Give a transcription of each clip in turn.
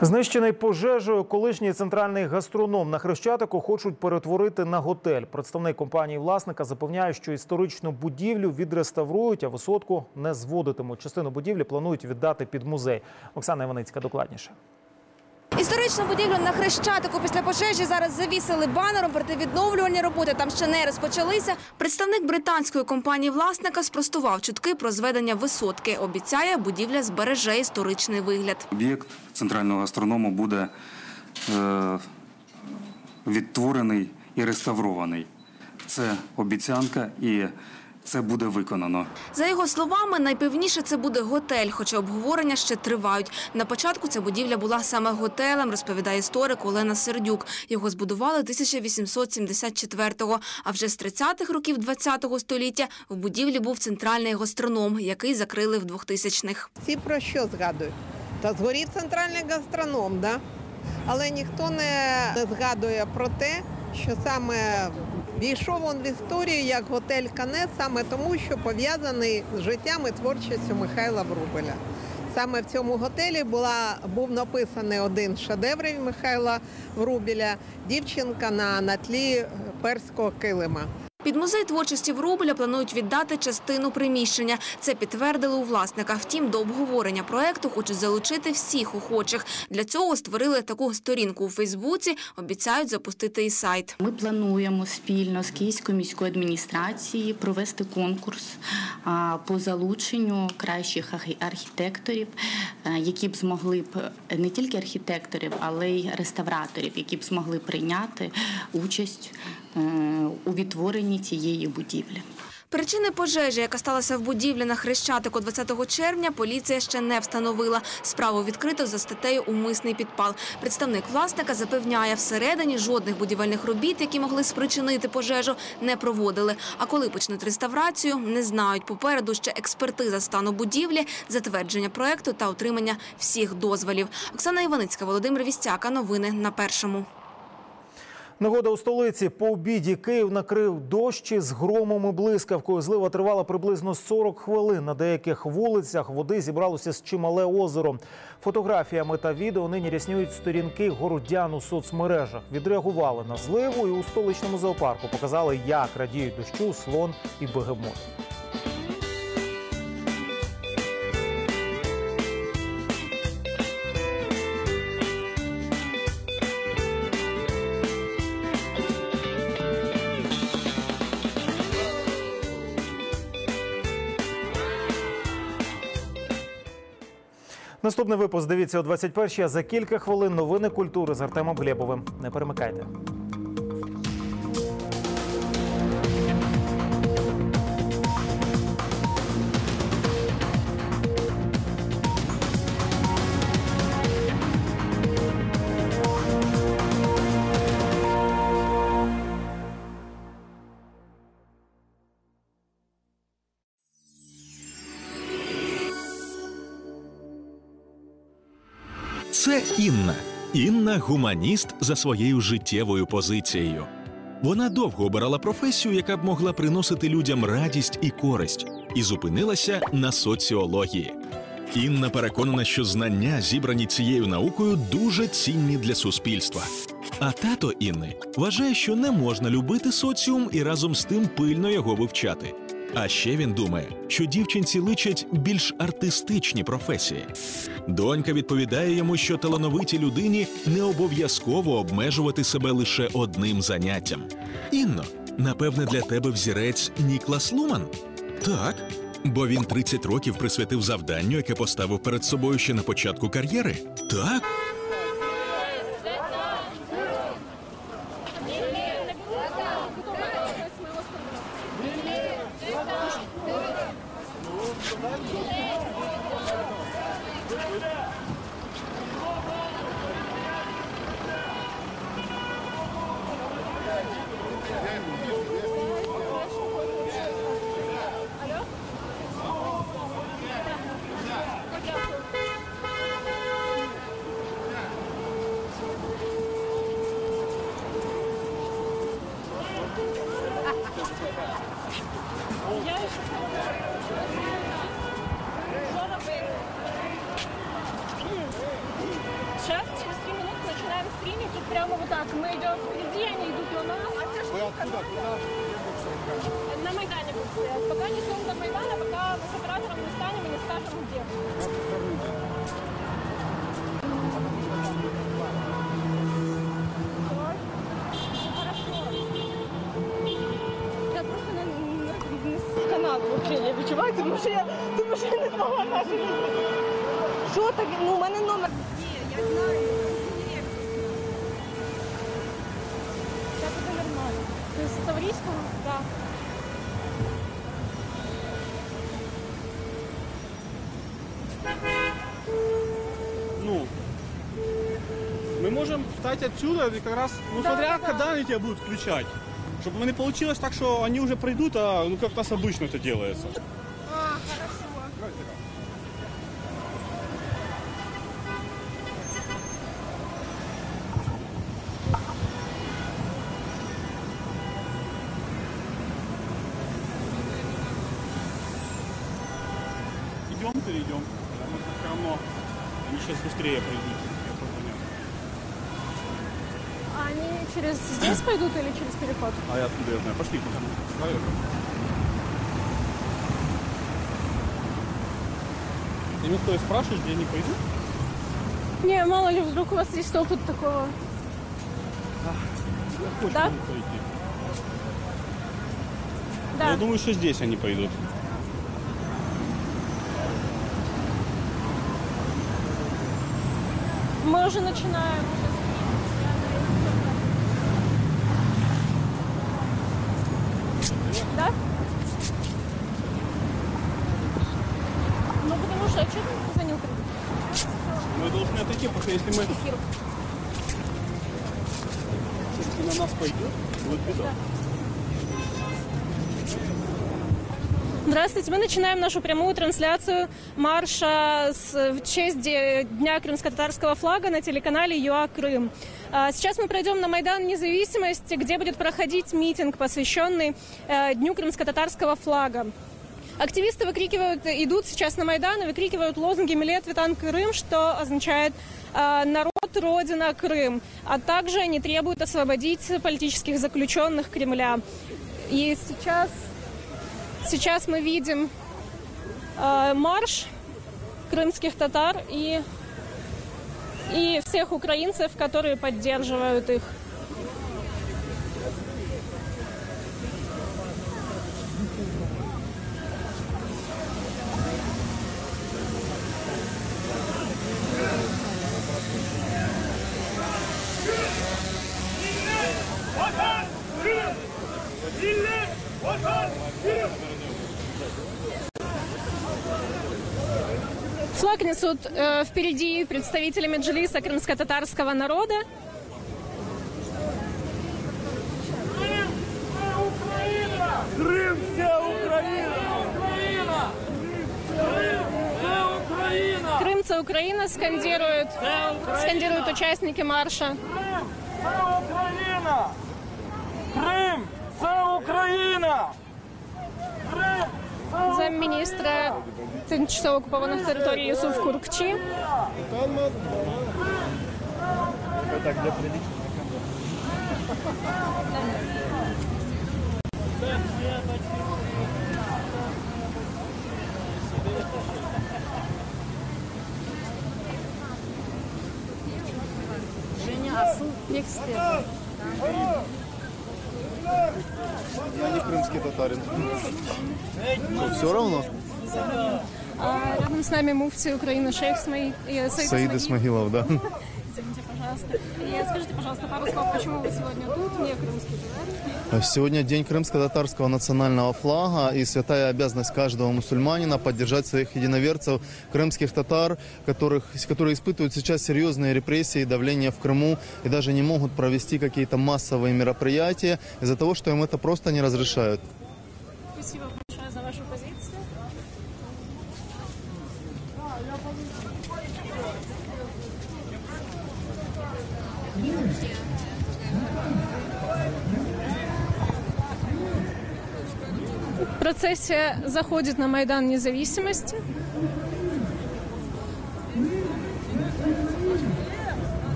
Знищений пожежею колишній центральний гастроном на Хрещатику хочуть перетворити на готель. Представник компанії-власника запевняє, що історичну будівлю відреставрують, а висотку не зводитимуть. Частину будівлі планують віддати під музей. Оксана Іваницька докладніше. Історичну будівлю на Хрещатику після пожежі зараз завісили банером, проте відновлювальні роботи там ще не розпочалися. Представник британської компанії-власника спростував чутки про зведення висотки. Обіцяє, будівля збереже історичний вигляд. Об'єкт центрального гастроному буде відтворений і реставрований. Це обіцянка і це буде виконано. За його словами, найпевніше це буде готель, хоча обговорення ще тривають. На початку ця будівля була саме готелем, розповідає історик Олена Сердюк. Його збудували 1874-го, а вже з 30-х років ХХ століття в будівлі був центральний гастроном, який закрили в 2000-х. Всі про що згадують? Та згорів центральний гастроном, да? Але ніхто не згадує про те, що саме війшов він в історію як готель «Канет» саме тому, що пов'язаний з життям і творчістю Михайла Врубеля. Саме в цьому готелі був написаний один з шедеврів Михайла Врубеля «Дівчинка на тлі перського килима». Під музей творчості Врубеля планують віддати частину приміщення. Це підтвердили у власника. Втім, до обговорення проєкту хочуть залучити всіх охочих. Для цього створили таку сторінку у Фейсбуці, обіцяють запустити і сайт. Ми плануємо спільно з Київською міською адміністрацією провести конкурс по залученню кращих архітекторів, які б змогли не тільки архітекторів, але й реставраторів, які б змогли прийняти участь у відтворенні цієї будівлі. Причини пожежі, яка сталася в будівлі на Хрещатику 20 червня, поліція ще не встановила. Справу відкрито за статтею «Умисний підпал». Представник власника запевняє, всередині жодних будівельних робіт, які могли спричинити пожежу, не проводили. А коли почнуть реставрацію, не знають. Попереду ще експертиза стану будівлі, затвердження проєкту та отримання всіх дозволів. Оксана Іваницька, Володимир Вістяка. Новини на Першому. Негода у столиці. По обіді Київ накрив дощі з громом і блискавкою. Злива тривала приблизно 40 хвилин. На деяких вулицях води зібралося з чимале озеро. Фотографіями та відео нині ряснюють сторінки городян у соцмережах. Відреагували на зливу і у столичному зоопарку показали, як радіють дощу слон і бегемот. Наступний випуск дивіться о 21-й, а за кілька хвилин новини культури з Артемом Глєбовим. Не перемикайте. Це Інна. Інна – гуманіст за своєю життєвою позицією. Вона довго обирала професію, яка б могла приносити людям радість і користь, і зупинилася на соціології. Інна переконана, що знання, зібрані цією наукою, дуже цінні для суспільства. А тато Інни вважає, що не можна любити соціум і разом з тим пильно його вивчати. А ще він думає, що дівчинці личать більш артистичні професії. Донька відповідає йому, що талановитій людині не обов'язково обмежувати себе лише одним заняттям. Інно, напевне, для тебе взірець Ніклас Луман? Так, бо він 30 років присвятив завданню, яке поставив перед собою ще на початку кар'єри. Так. Сейчас, через 3 минуты начинаем стримить. Тут прямо вот так. Мы идем впереди, они идут на нас. Вы откуда? На Майдане будут стоять. Пока не идем до Майдана, пока с оператором не станем и не скажем, где. Вообще не відчуваю, тому що я не змогла наші. Що так? Ну, у мене номер. Ні, я знаю. Сейчас это нормально. То есть с Таврийского? Да. Ну, мы можем встать отсюда и как раз, ну, да, смотря, да, когда они тебя будут включать. Чтобы не получилось так, что они уже придут, а ну как у нас обычно это делается. А, хорошо. Идем или идем? Потому что все равно они сейчас быстрее придут. А они через здесь пойдут или через переход? А я откуда я знаю? Пошли. Ты никто и спрашиваешь, где они пойдут? Не, мало ли, вдруг у вас есть опыт такого. Да? Пойти. Да. Я думаю, что здесь они пойдут. Мы уже начинаем. Да? Ну, потому что, а что ты позвонил? Мы должны отойти, потому что если мы... Если на нас пойдет, будет беда. Здравствуйте, мы начинаем нашу прямую трансляцию марша в честь Дня крымско-татарского флага на телеканале ЮА Крым. Сейчас мы пройдем на Майдан Независимости, где будет проходить митинг, посвященный Дню крымско-татарского флага. Активисты идут сейчас на Майдан и выкрикивают лозунги «Милет Витан Крым», что означает «Народ, Родина, Крым». А также они требуют освободить политических заключенных Кремля. И сейчас мы видим марш крымских татар и всех украинцев, которые поддерживают их. Флаг несут впереди представители Меджлиса крымско-татарского народа. Крым, вся Украина! Крым, вся Украина скандируют участники марша. Крым, вся Украина! Замміністра тимчасово окупованих територій Юсуф Куркчі. Я не крымский татарин. Что, все равно? Рядом с нами муфти Украины шейх Саид Исмагилов, да. Извините, пожалуйста. И скажите, пожалуйста, пару слов, почему вы сегодня тут, не крымский татарин? Сегодня день крымско-татарского национального флага, и святая обязанность каждого мусульманина поддержать своих единоверцев, крымских татар, которые испытывают сейчас серьезные репрессии и давление в Крыму, и даже не могут провести какие-то массовые мероприятия из-за того, что им это просто не разрешают. Спасибо большое за вашу позицию. Процессия заходит на Майдан Независимости.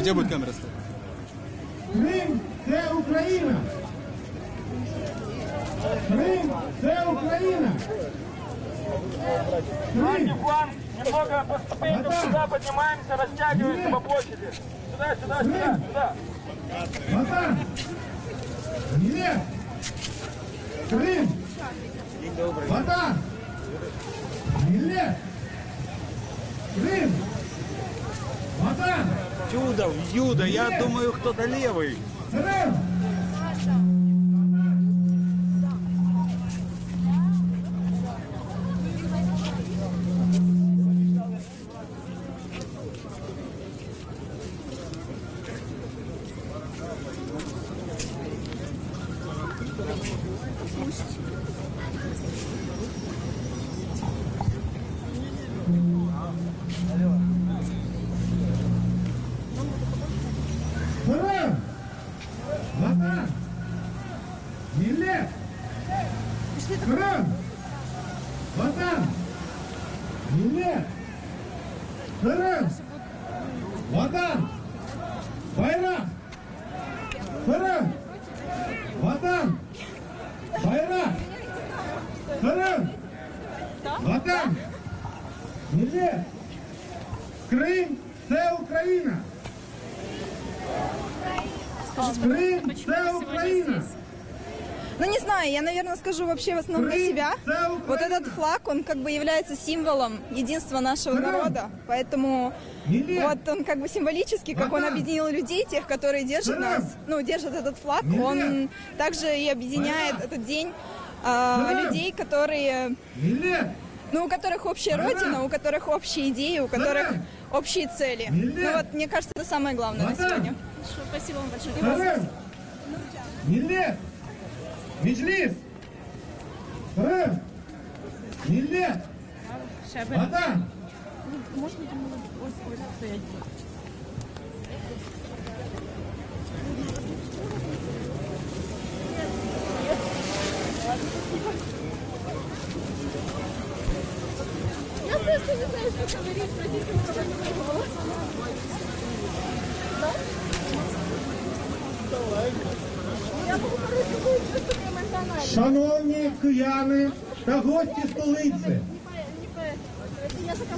Где будет камера стоять? Крим – це Україна! Крим – це Україна! Задний фланг, немного по ступенькам сюда поднимаемся, растягиваемся по площади. Сюда, сюда, сюда, сюда. Ватан! Нет! Крим! Ватан! Нет! Крим! Ватан! Чудо, Юда, я думаю, кто-то левый. Крим! Крим! Ватан! Нет! Крим! Ватан! Нет! Крим! Ватан! Байрак! Крим! Ватан! Байрак! Крим! Ватан! Нет! Крим – це Україна! Крым – це Украина! Ну, не знаю, я, наверное, скажу вообще в основном для себя. Вот этот флаг, он как бы является символом единства нашего народа. Поэтому вот он как бы символически, как он объединил людей, тех, которые держат нас, ну, держат этот флаг, он также и объединяет этот день людей, которые, ну, у которых общая родина, у которых общие идеи, у которых общие цели. Ну вот, мне кажется, это самое главное на сегодня. Спасибо вам большое. Миллет! Меджлис! Крым! Миллет! Ватан! Я просто не знаю, что говорить, спросите у кого-то. Шановні кияни та гості столиці,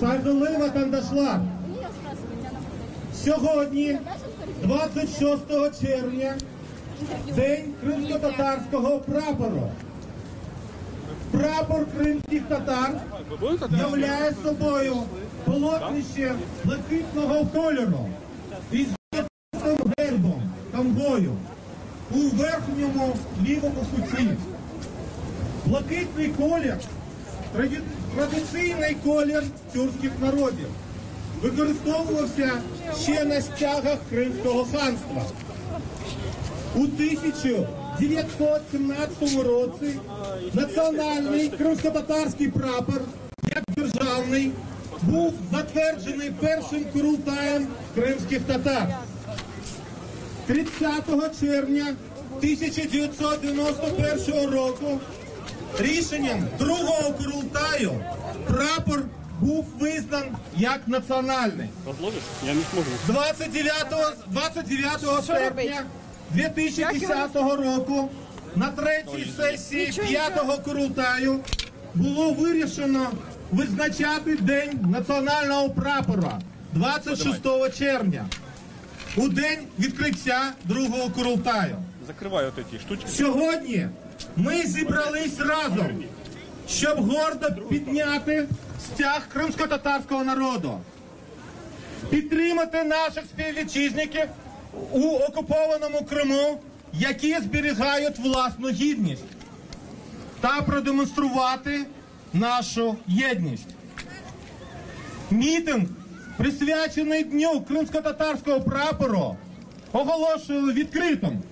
Сагалива Кандашлак, сьогодні, 26 червня, День кримсько-татарського прапору. Прапор кримських татар являє собою полотнище блакитного кольору із золотим гербом, камбою у верхньому лівому куті. Блакитний колір – традиційний колір тюркських народів. Використовувався ще на стягах Кримського ханства. У 1917 році національний кримсько-татарський прапор, як державний, був затверджений першим курултаєм кримських татар. 30 червня 1991 року рішенням другого курултаю прапор був визнан як національний. 29 серпня 2010 року на третій сесії 5-го курултаю було вирішено визначати День національного прапора 26 червня. У день відкриття другого курултаю. Закриваю ці штучки. Сьогодні ми зібрались разом, щоб гордо підняти стяг кримсько-татарського народу, підтримати наших співвітчизників у окупованому Криму, які зберігають власну гідність, та продемонструвати нашу єдність. Мітинг, присвячений Дню кримсько-татарського прапору, оголошую відкритим.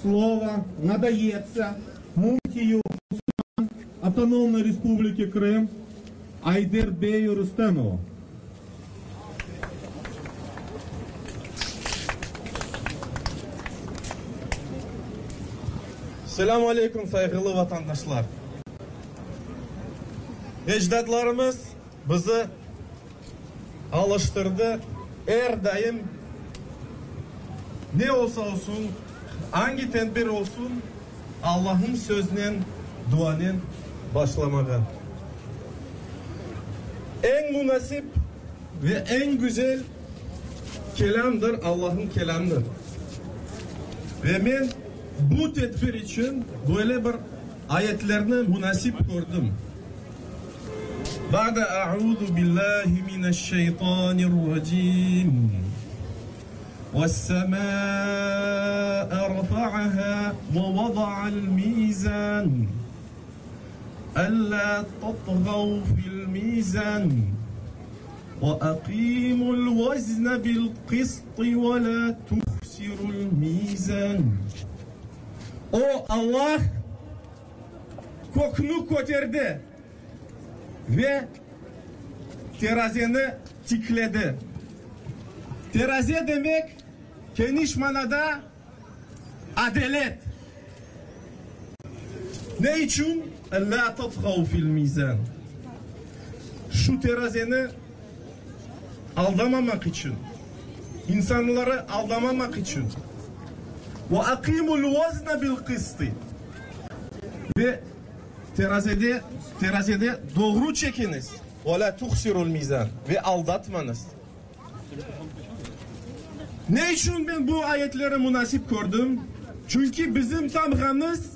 слово надається муфтію Автономної Республіки Крим Айдербею Рустемову. Selamun Aleyküm saygılı vatandaşlar. Ecdadlarımız bizi alıştırdı. Her daim ne olsa olsun, hangi tedbir olsun, Allah'ın sözünden, duanın başlamağı. En münasip ve en güzel kelamdır, Allah'ın kelamıdır. Ve ben bu tedbir için böyle bir ayetlerini münasip gördüm. Ba'de a'udhu billahi mineşşeytanirracim. وَالسَّمَاءَ رَفَعَهَا وَوَضَعَ الْمِيزَانَ أَلَّا تَطْغَوْا فِي الْمِيزَانِ وَأَقِيمُوا الْوَزْنَ بِالْقِسْطِ وَلَا تُخْسِرُوا الْمِيزَانَ. O Allah kokunu koterdi ve terazini tikledi. Terazi demek geniş manada adalet. Ne için? La tatgav fil mizan. Şu terazini aldamamak için, insanları aldamamak için. Ve akimul vazna bil kısti. Ve terazide doğru çekiniz. Ve la tuhsirul mizan. Ve aldatmanız. Ne için ben bu ayetleri münasip gördüm? Çünkü bizim tamgamız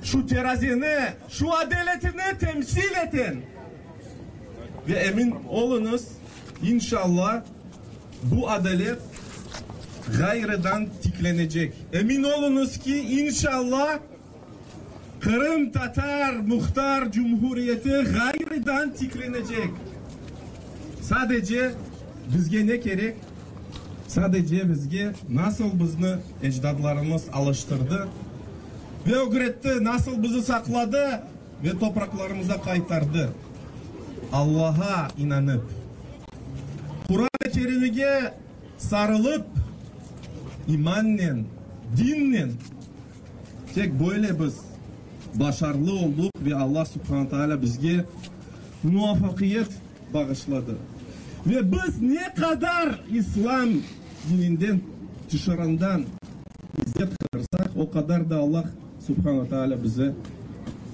şu terazini, şu adaletini temsil eden. Ve emin olunuz inşallah bu adalet gayrıdan tiklenecek. Emin olunuz ki inşallah Kırım Tatar Muhtar Cumhuriyeti gayrıdan tiklenecek. Sadece bizge ne gerek? Sadece bizge nasıl bizni ecdadlarımız alıştırdı ve öğretti, nasıl bizi sakladı ve topraklarımıza kaytardı. Allah'a inanıp, Kur'an-ı Kerim'e sarılıp, imanla, dinle, tek böyle biz başarılı olduk ve Allah Subhanahu Teala bizge muvaffakiyet bağışladı. Ve biz ne kadar İslam dininden, dışarından izzet kırsak o kadar da Allah Subhanahu Teala bize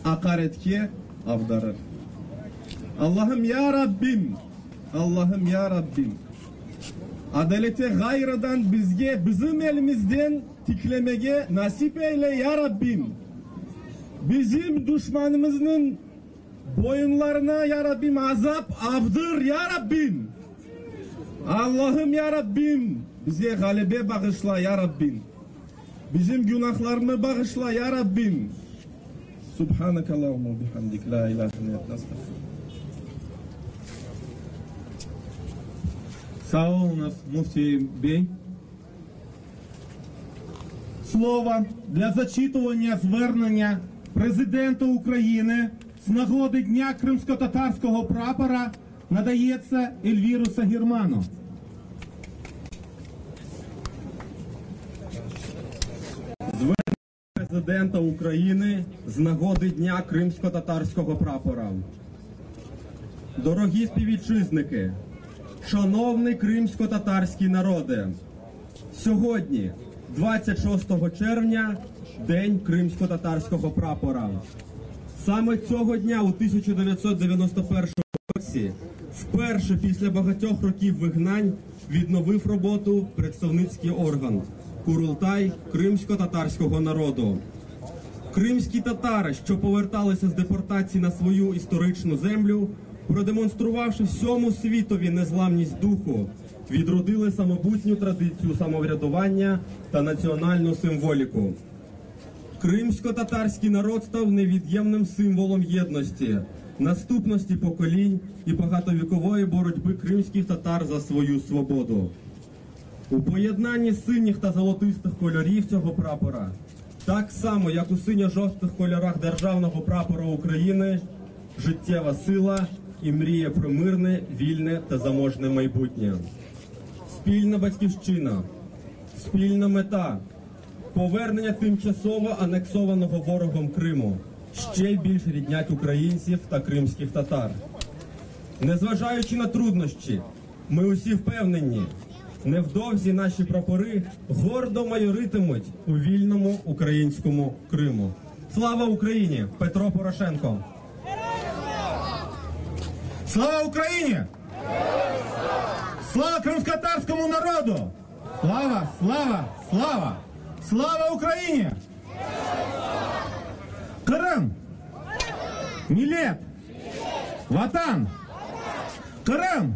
hakaretke avdarır. Allah'ım ya Rabbim, Allah'ım ya Rabbim, adalete gayrıdan bizge, bizim elimizden tiklemege nasip eyle ya Rabbim. Bizim düşmanımızın boyunlarına ya Rabbim azap avdır ya Rabbim. Allah'ım ya Rabbim, bize galebe bağışla ya Rabbim. Bizim günahlarını bağışla ya Rabbim. Subhanakallahumma bihamdik la ilahe illa ente estağfirullah. Sağ olun Муфтий Бей. Слово для зачитування звернення президента України з нагоди Дня кримсько-татарського прапора надається Ельвіру Сагірману. Звернення президента України з нагоди Дня кримсько-татарського прапора. Дорогі співвітчизники, шановний кримсько-татарський народе, сьогодні, 26 червня, День кримсько-татарського прапора. Саме цього дня у 1991 році, вперше після багатьох років вигнань, відновив роботу представницький орган Курултай кримсько-татарського народу. Кримські татари, що поверталися з депортації на свою історичну землю, продемонструвавши всьому світові незламність духу, відродили самобутню традицію самоврядування та національну символіку. Кримсько-татарський народ став невід'ємним символом єдності, наступності поколінь і багатовікової боротьби кримських татар за свою свободу. У поєднанні синіх та золотистих кольорів цього прапора, так само, як у синьо-жовтих кольорах державного прапора України, життєва сила і мрія про мирне, вільне та заможне майбутнє. Спільна батьківщина, спільна мета – повернення тимчасово анексованого ворогом Криму ще більш ріднять українців та кримських татар. Незважаючи на труднощі, ми усі впевнені, невдовзі наші прапори гордо майоритимуть у вільному українському Криму. Слава Україні! Петро Порошенко! Слава Україні! Слава кримськотатарському народу! Слава, слава, слава! Слава Україні! Крим! Мілет! Ватан! Крим!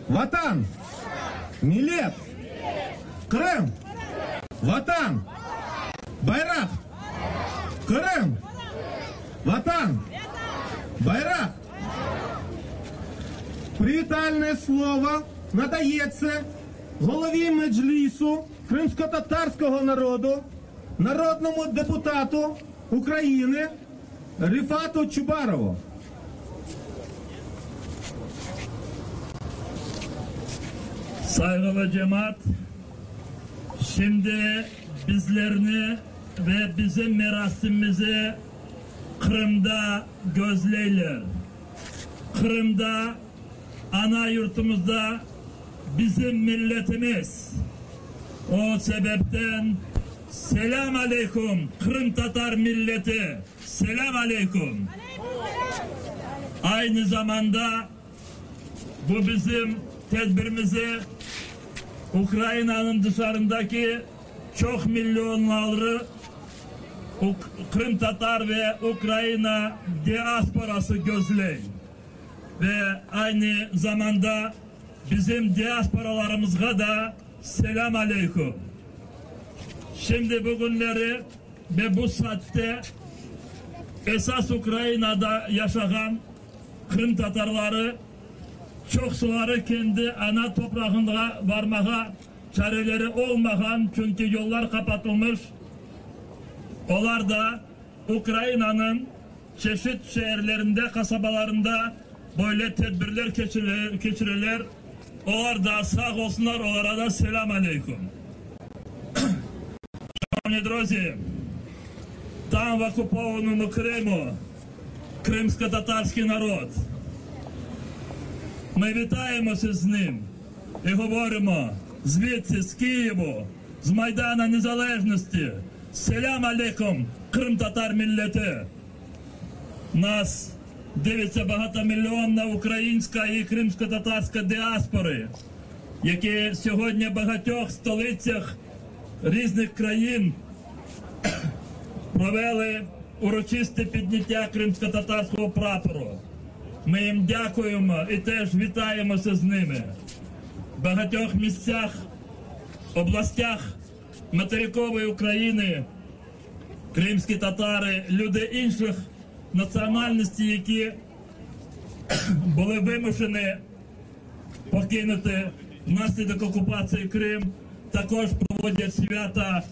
Ватан! Мілет! Крим! Ватан! Байрак! Крим! Ватан! Байрак! Привітальне слово надається голові Меджлісу кримськотатарського народу, народному депутату України Рифату Чубарову. Saygılı cemaat, şimdi bizlerini ve bizim merasimimizi Kırım'da gözleyler. Kırım'da, ana yurtumuzda bizim milletimiz. O sebepten selam aleyküm Kırım Tatar milleti, selam aleyküm. Aynı zamanda bu bizim tedbirimizi Ukrayna'nın dışarındaki çok milyonları Kırım Tatar ve Ukrayna diasporası gözleyin. Ve aynı zamanda bizim diasporalarımıza da selam aleyküm. Şimdi bugünleri ve bu saatte esas Ukrayna'da yaşayan Kırım Tatarları çok suları kendi ana toprağına varmaya çareleri olmayan, çünkü yollar kapatılmış. Onlar da Ukrayna'nın çeşit şehirlerinde, kasabalarında böyle tedbirler geçirirler. Onlar da sağ olsunlar, onlara da selam aleyküm. Шановні друзі, там в окупованому Криму кримсько-татарський народ. Ми вітаємося з ним і говоримо звідси, з Києву, з Майдана Незалежності. Селям алейкум, Крим-татар міллети. Нас дивиться багатомільйонна українська і кримсько-татарська діаспори, які сьогодні в багатьох столицях різних країн провели урочисте підняття кримсько-татарського прапору. Ми їм дякуємо і теж вітаємося з ними. В багатьох місцях, областях материкової України кримські татари, люди інших національностей, які були вимушені покинути внаслідок окупації Крим, також проводять свята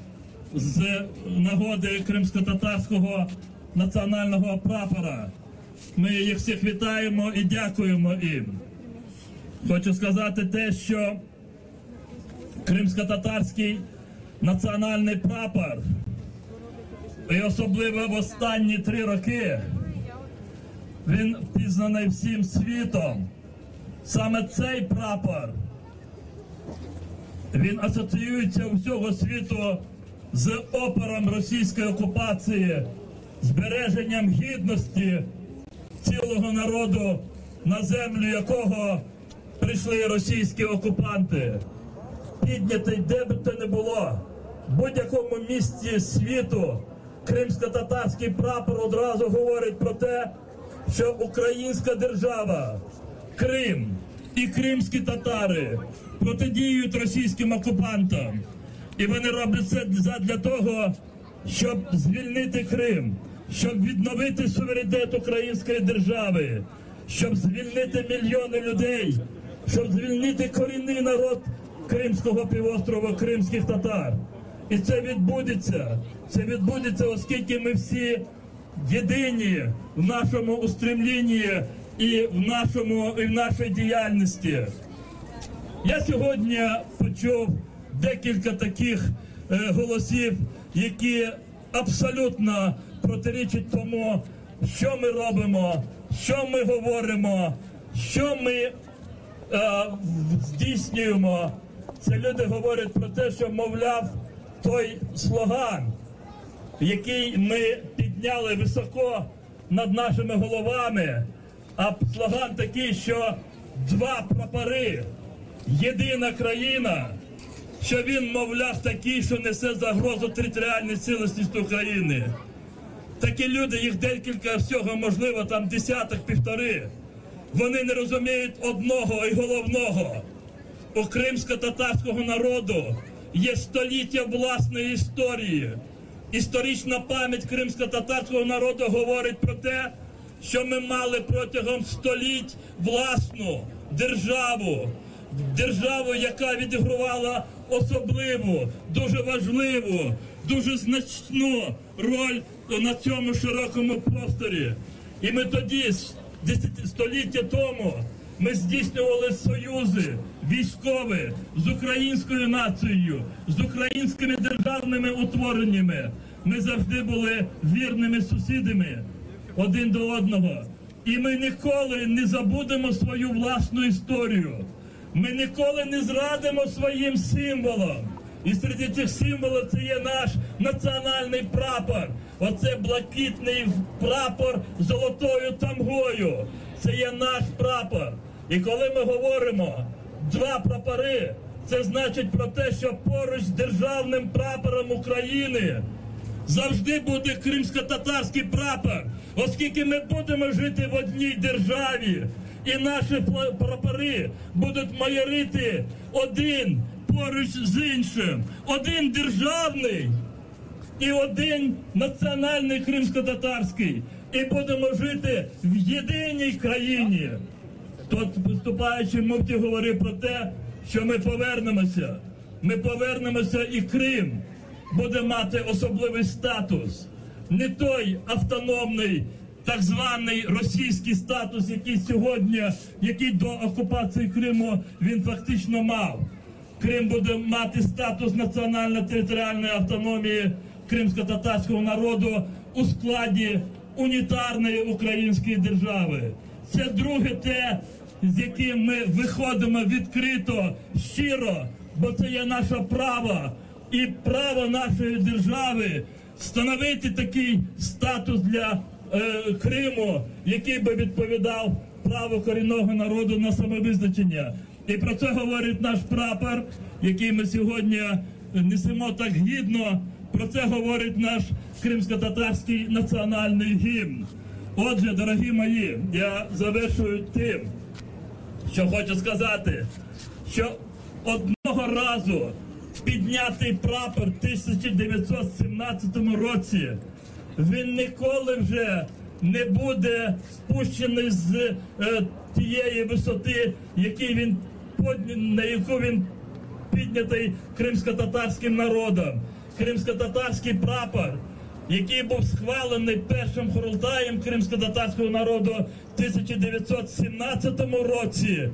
з нагоди кримсько-татарського національного прапора. Ми їх всіх вітаємо і дякуємо їм. Хочу сказати те, що кримсько-татарський національний прапор, і особливо в останні 3 роки, він впізнаний всім світом. Саме цей прапор, він асоціюється у всього світу з опором російської окупації, збереженням гідності цілого народу, на землю якого прийшли російські окупанти. Піднятий де б то не було, в будь-якому місці світу, кримсько-татарський прапор одразу говорить про те, що українська держава, Крим і кримські татари протидіють російським окупантам. І вони роблять це для того, щоб звільнити Крим, щоб відновити суверенітет української щоб звільнити мільйони людей, щоб звільнити корінний народ Кримського півострова кримських татар. І це відбудеться, оскільки ми всі єдині в нашому устремлінні і в нашій діяльності. Я сьогодні почув декілька таких голосів, які абсолютно протирічать тому, що ми робимо, що ми говоримо, що ми здійснюємо. Це люди говорять про те, що, мовляв, той слоган, який ми підняли високо над нашими головами, а слоган такий, що два прапори, єдина країна, що він, мовляв, такий, що несе загрозу територіальній цілісності України. Такі люди, їх декілька всього, можливо, там десяток-півтори. Вони не розуміють одного і головного. У кримсько-татарського народу є століття власної історії. Історична пам'ять кримсько-татарського народу говорить про те, що ми мали протягом століть власну державу, яка відігравала особливу, дуже важливу, дуже значну роль на цьому широкому просторі. І ми тоді, століття тому, ми здійснювали союзи військові з українською нацією, з українськими державними утвореннями. Ми завжди були вірними сусідами один до одного. І ми ніколи не забудемо свою власну історію. Ми ніколи не зрадимо своїм символам. І серед цих символів це є наш національний прапор. Оце блакитний прапор з золотою тамгою. Це є наш прапор. І коли ми говоримо два прапори, це значить про те, що поруч з державним прапором України завжди буде кримсько-татарський прапор, оскільки ми будемо жити в одній державі. І наші прапори будуть майорити один поруч з іншим. Один державний і один національний кримсько-татарський. І будемо жити в єдиній країні. Тут виступаючий муфті говорив про те, що ми повернемося. Ми повернемося, і Крим буде мати особливий статус. Не той автономний, так званий російський статус, який до окупації Криму він фактично мав. Крим буде мати статус національно-територіальної автономії кримсько-татарського народу у складі унітарної української держави. Це друге те, з яким ми виходимо відкрито, щиро, бо це є наше право і право нашої держави встановити такий статус для Криму, який би відповідав праву корінного народу на самовизначення. І про це говорить наш прапор, який ми сьогодні несемо так гідно. Про це говорить наш кримсько-татарський національний гімн. Отже, дорогі мої, я завершую тим, що хочу сказати, що одного разу піднятий прапор в 1917 році, він ніколи вже не буде спущений з тієї висоти, на яку він піднятий кримсько-татарським народом. Кримсько-татарський прапор, який був схвалений першим Курултаєм кримсько-татарського народу в 1917 році,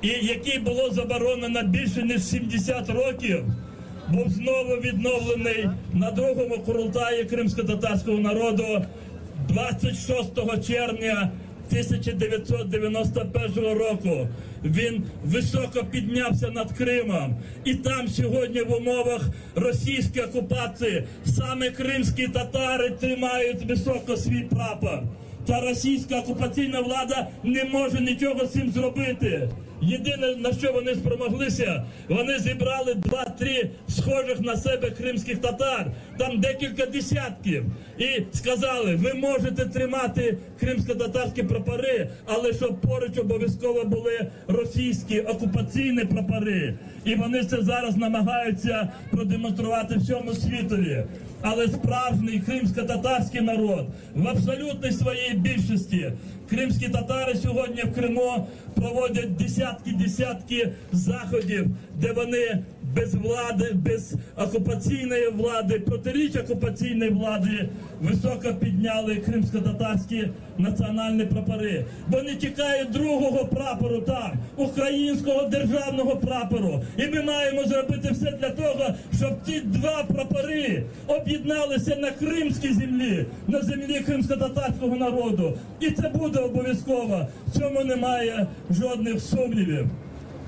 і який було заборонено більше ніж 70 років, був знову відновлений на другому Курултаї кримсько-татарського народу 26 червня 1991 року. Він високо піднявся над Кримом. І там сьогодні в умовах російської окупації саме кримські татари тримають високо свій прапор. Та російська окупаційна влада не може нічого з цим зробити. Єдине, на що вони спромоглися, вони зібрали 2-3 схожих на себе кримських татар, там декілька десятків, і сказали, ви можете тримати кримсько-татарські прапори, але щоб поруч обов'язково були російські окупаційні прапори. І вони це зараз намагаються продемонструвати всьому світові. Але справжній кримсько-татарський народ в абсолютній своїй більшості Кримські татари сьогодні в Криму проводять десятки заходів, де вони без влади, без окупаційної влади, протиріч окупаційної влади високо підняли кримсько-татарські національні прапори. Вони чекають другого прапору там, українського державного прапору. І ми маємо зробити все для того, щоб ті два прапори об'єдналися на кримській землі, на землі кримсько-татарського народу. І це буде обов'язково. В цьому немає жодних сумнівів.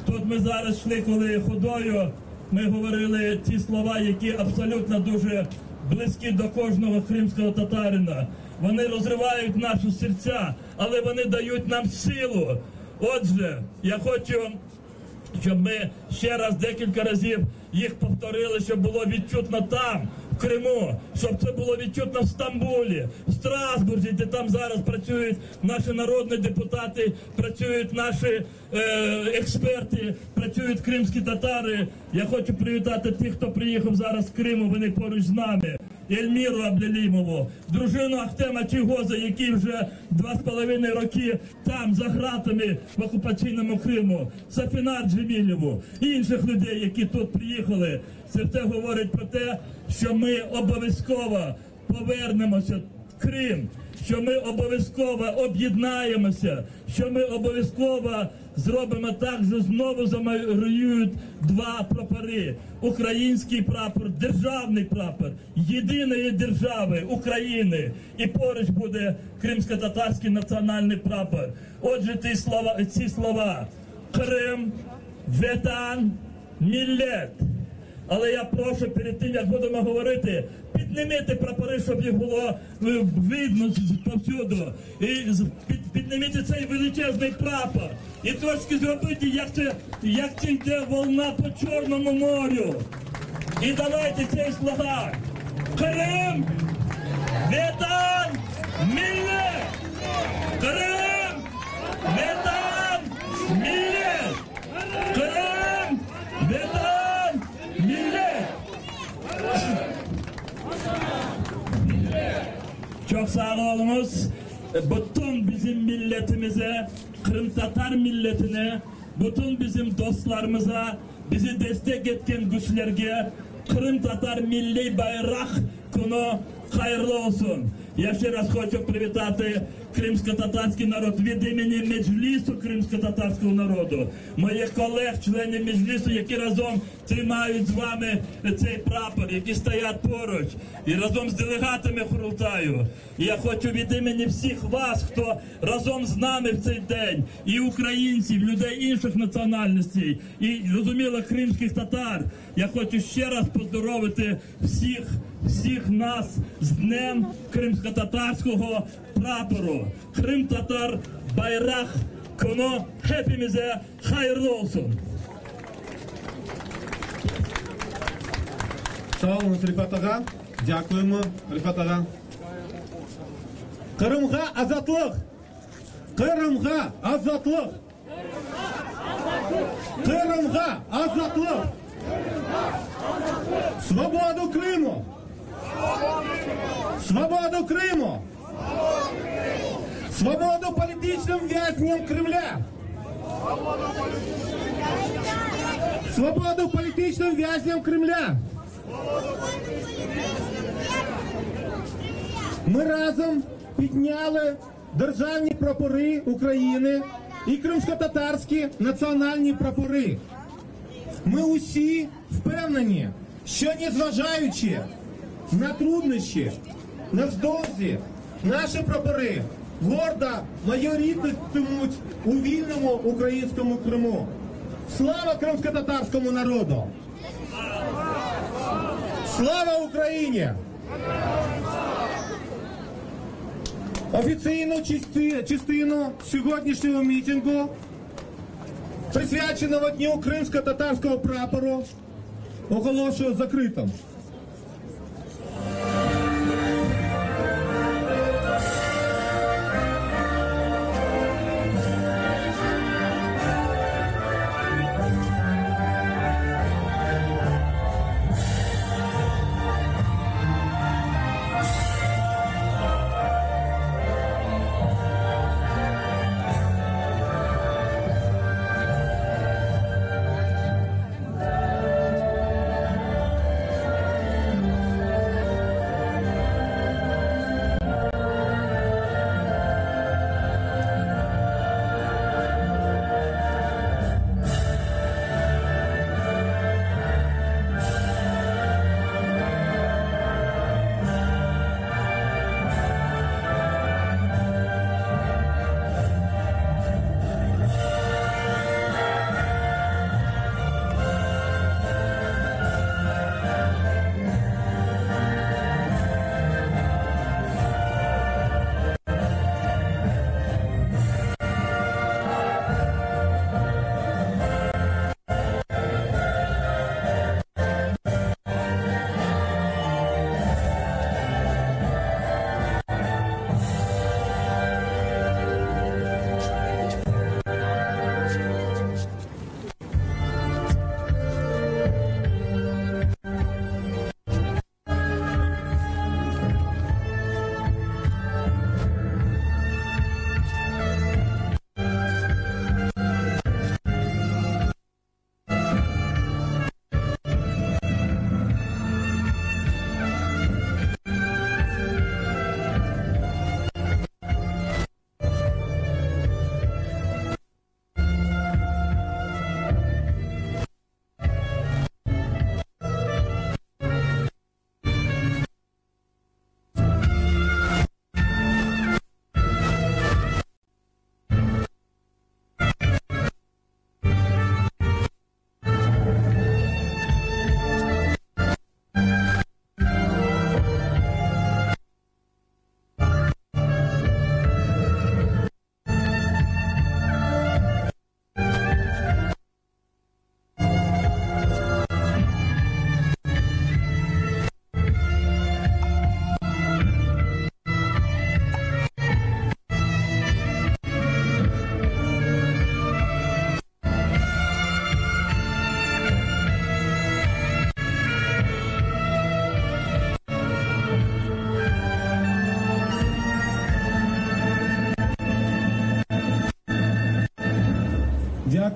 Тут ми зараз йшли, коли ходою, ми говорили ті слова, які абсолютно дуже близькі до кожного кримського татарина. Вони розривають наші серця, але вони дають нам силу. Отже, я хочу, щоб ми ще раз декілька разів їх повторили, щоб було відчутно там, в Криму, щоб це було відчутно в Стамбулі, в Страсбурзі, де там зараз працюють наші народні депутати, працюють наші експерти, працюють кримські татари. Я хочу привітати тих, хто приїхав зараз з Криму, вони поруч з нами. Ельміру Аблялімову, дружину Ахтема Чийгоза, який вже 2,5 роки там, за ґратами в окупаційному Криму, Сафінар Джемілєву, інших людей, які тут приїхали. Це все говорить про те, що ми обов'язково повернемося в Крим, що ми обов'язково об'єднаємося, що ми обов'язково зробимо так, що знову замайорюють два прапори. Український прапор, державний прапор єдиної держави України. І поруч буде кримсько-татарський національний прапор. Отже, ці слова Крим, Ветан, Міллет. Але я прошу, перед тим, як будемо говорити, підніміть прапори, щоб їх було видно повсюду. І підніміть цей величезний прапор. І трошки зробити, як це йде волна по Чорному морю. І давайте цей слоган. Крим, Ветан, Міллет. Крим, Ветан, Міллет. Крим, Ветан, Міллет. Çok sağ olunuz. Bütün bizim milletimize, Kırım Tatar milletine, bütün bizim dostlarımıza, bizi destek etken güçlerge Kırım Tatar Milli Bayrak Günü hayırlı olsun. Я ще раз хочу привітати кримсько-татарський народ від імені Меджлісу кримсько-татарського народу, моїх колег, членів Меджлісу, які разом тримають з вами цей прапор, які стоять поруч, і разом з делегатами Курултаю. І я хочу від імені всіх вас, хто разом з нами в цей день, і українців, людей інших національностей, і, зрозуміло, кримських татар, я хочу ще раз поздоровити всіх нас з Днем кримсько-татарського прапору. Крим-татар Байрах Күні hepimize hayırlı olsun. Sağ olun Rifat Ağa. Дякуємо, Рифат Аға. Кырымға азатлық! Кырымға азатлық! Кырымға азатлық! Свободу Крыму! Свободу Крыму! Свободу политичным вязням Кремля! Свободу политичным вязням Кремля! Ми разом підняли державні прапори України і кримсько-татарські національні прапори. Ми усі впевнені, що незважаючи на труднощі, невдовзі наші прапори гордо майоритимуть у вільному українському Криму. Слава кримсько-татарському народу! Слава Україні! Офіційну частину сьогоднішнього мітингу, присвяченого Дню кримсько-татарського прапору, оголошую закритим.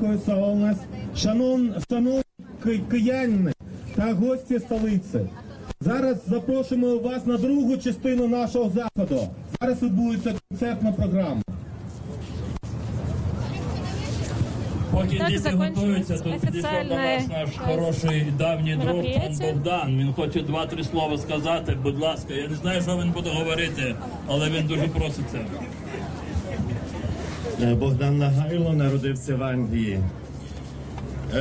Дякую, Саолнес. Шановні кияни та гості столиці. Зараз запрошуємо вас на другу частину нашого заходу. Зараз відбудеться концертна програма. Поки діти готуються, тут підійшов до нас наш хороший давній друг пан Богдан. Він хоче 2-3 слова сказати, будь ласка. Я не знаю, що він буде говорити, але він дуже проситься. Богдан Нагайло народився в Англії.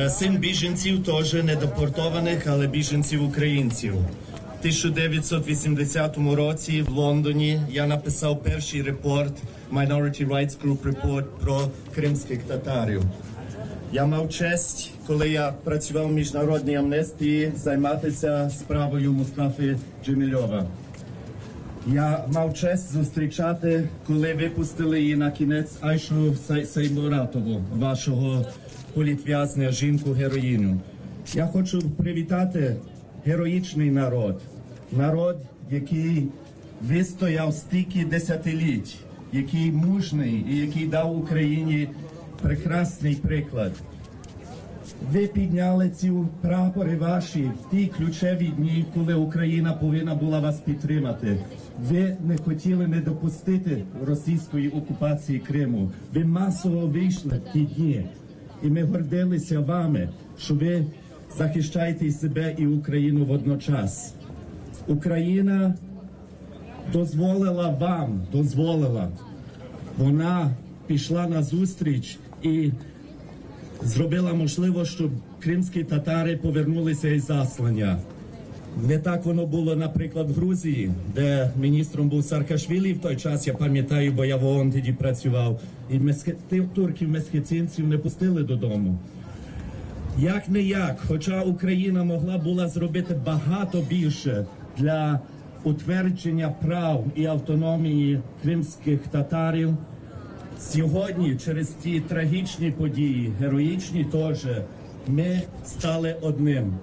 Син біженців, теж не депортованих, але біженців українців. В 1980 році в Лондоні я написав перший репорт Minority Rights Group Report про кримських татарів. Я мав честь, коли я працював в Міжнародній амнестії, займатися справою Мустафи Джемільова. Я мав честь зустрічати, коли випустили її на кінець Айшу Сеймуратову, вашого політв'язня, жінку-героїню. Я хочу привітати героїчний народ. Народ, який вистояв стільки десятиліть, який мужний і який дав Україні прекрасний приклад. Ви підняли ці прапори ваші в ті ключові дні, коли Україна повинна була вас підтримати. Ви не хотіли не допустити російської окупації Криму. Ви масово вийшли в ті дні. І ми гордилися вами, що ви захищаєте себе і Україну водночас. Україна дозволила вам, вона пішла на зустріч і зробила можливо, щоб кримські татари повернулися із заслання. Не так воно було, наприклад, в Грузії, де міністром був Саакашвілі в той час, я пам'ятаю, бо я в ООН тоді працював, і турків-месхетинців не пустили додому. Як не як, хоча Україна могла була зробити багато більше для утвердження прав і автономії кримських татарів, сьогодні через ті трагічні події, героїчні теж, ми стали одним.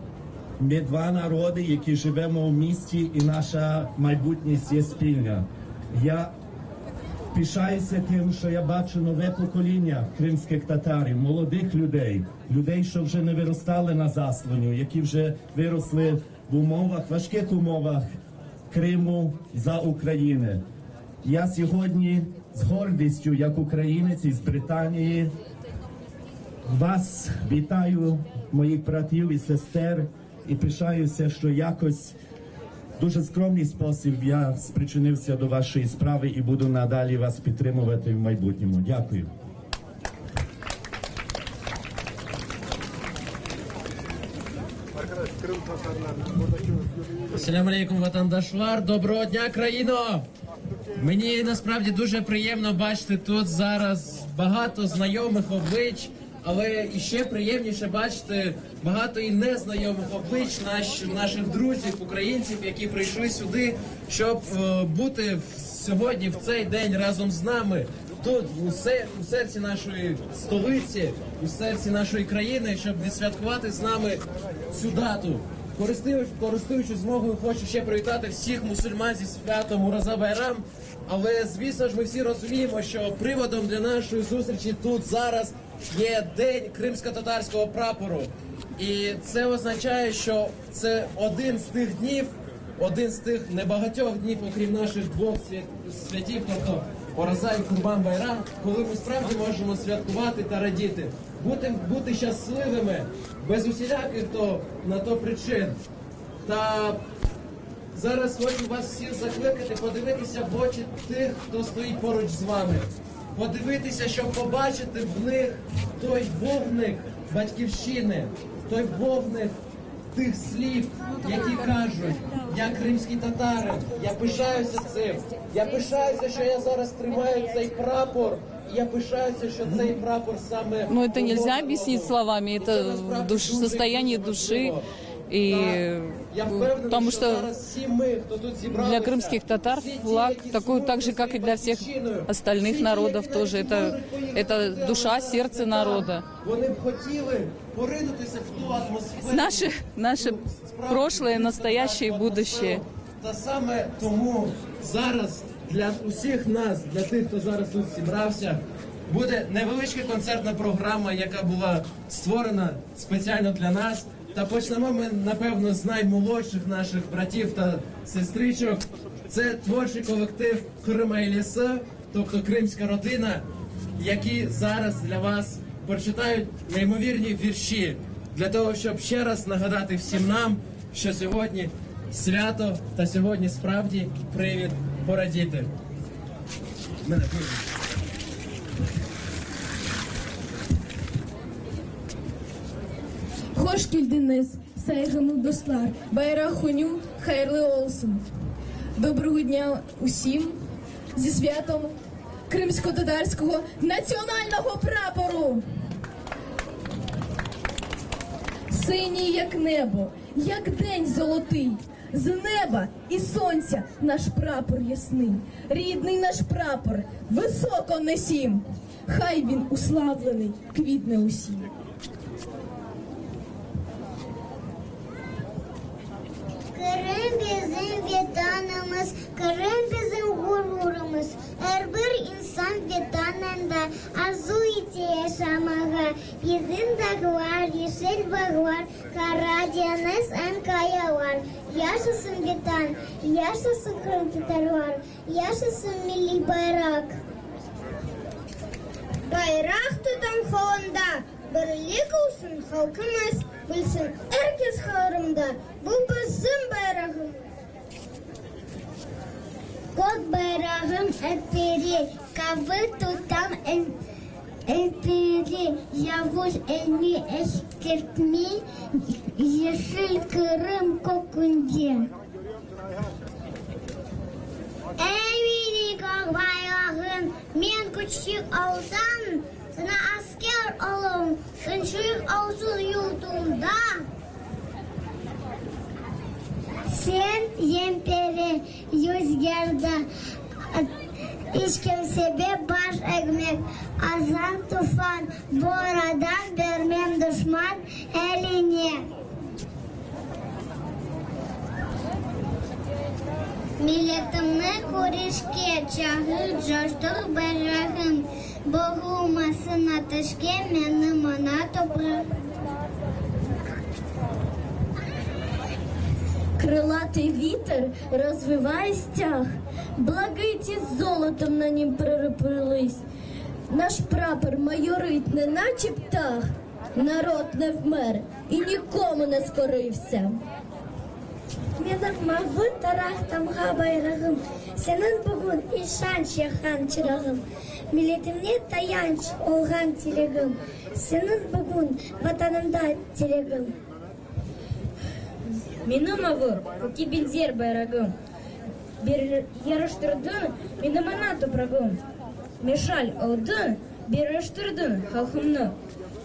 Ми два народи, які живемо в місті, і наша майбутність є спільна. Я пишаюся тим, що я бачу нове покоління кримських татарів, молодих людей, що вже не виростали на засланню, які вже виросли в умовах, важких умовах Криму за України. Я сьогодні з гордістю, як українець із Британії, вас вітаю, моїх братів і сестер, і пишаюся, що якось в дуже скромний спосіб я спричинився до вашої справи і буду надалі вас підтримувати в майбутньому. Дякую. Ассаляму алейкум, ватандашвар. Доброго дня, країно! Мені насправді дуже приємно бачити тут зараз багато знайомих облич, але іще приємніше бачити багато і незнайомих облич наших друзів, українців, які прийшли сюди, щоб бути сьогодні в цей день разом з нами. Тут, у серці нашої столиці, у серці нашої країни, щоб відсвяткувати з нами цю дату. Користуючись змогою, хочу ще привітати всіх мусульман зі святом Ураза Байрам. Але, звісно ж, ми всі розуміємо, що приводом для нашої зустрічі тут зараз є День кримсько-татарського прапору. І це означає, що це один з тих днів, один з тих небагатьох днів, окрім наших двох святів, тобто Ураза і Курбан Байрам, коли ми справді можемо святкувати та радіти. Бути щасливими, без усіляких на то причин. Та зараз хочу вас всіх закликати подивитися в очі тих, хто стоїть поруч з вами. Подивитися, щоб побачити в них той вогник батьківщини, той вогник тих слів, які кажуть: я кримський татарин, я пишаюся цим, я пишаюся, що я зараз тримаю цей прапор, і я пишаюся, що цей прапор саме... Ну, это нельзя объяснить словами, это состояние души. И потому что для крымских татар флаг такой, так же, как и для всех остальных народов тоже. Это душа, сердце народа. Наше прошлое, настоящее и будущее. Та саме тому зараз для усіх нас, для тих, хто зараз тут зібрався, буде невеличка концертна програма, яка була створена спеціально для нас. Та почнемо ми, напевно, з наймолодших наших братів та сестричок. Це творчий колектив Крим Айліса, тобто Кримська родина, які зараз для вас прочитають неймовірні вірші, для того, щоб ще раз нагадати всім нам, що сьогодні свято та сьогодні справді привід порадіти. Hoş geldiniz saygılı dostlar. Байрахуню хайрлы olsun. Доброго дня усім зі святом кримсько-татарського національного прапору. Синій, як небо, як день золотий, з неба і сонця наш прапор ясний. Рідний наш прапор високо несім, хай він уславлений квітне усім. Kırım bizim vatanımız, Kırım bizim gururumuz. Her bir insan vatanında arzu eti yaşamağa. Bizim dağlar, yeşil bağlar, kara deniz, kaya var. Yaşasın vatan, yaşasın Kırım Tatarlar, yaşasın milli bayrak. Bayrak tutan havanda, birlik olsun halkımız, bilsin herkes harımda. Bu bizim bayrağım. Kod bayrağım eperi, kavı tutam eperi, Yavuz elmi eskirtmi, yeşil Kırım kokunca. Ey minik ak bayrağım, men küçük olsam, sana asker olum, ışık olsun yurdumda. Sen yemperi rüzgarda, hiç kimseye baş ekmek, azan tufan, buradan vermem düşman eline. Milletimni ko'rishga jahli jo'shtir bayrag'im, bo'g'ilmasin ateşga meni mana to'praq. Крылатый ветер, развивая стяг, благоті золотом на нім прирепились. Наш прапор майорить, не наче птах, народ не вмер і нікому не скорився. Менің мағы тарақтамға байрағым, сенің бүгін ишаншы хан чырағым, милетімне таянч олған телегім, сенің бүгін ватанымда телегім. Менің мағы көке бензер байрағым, бір ярыштырдың, мені мана топрағым. Мешаль алдың, бір ыштырдың халқымны,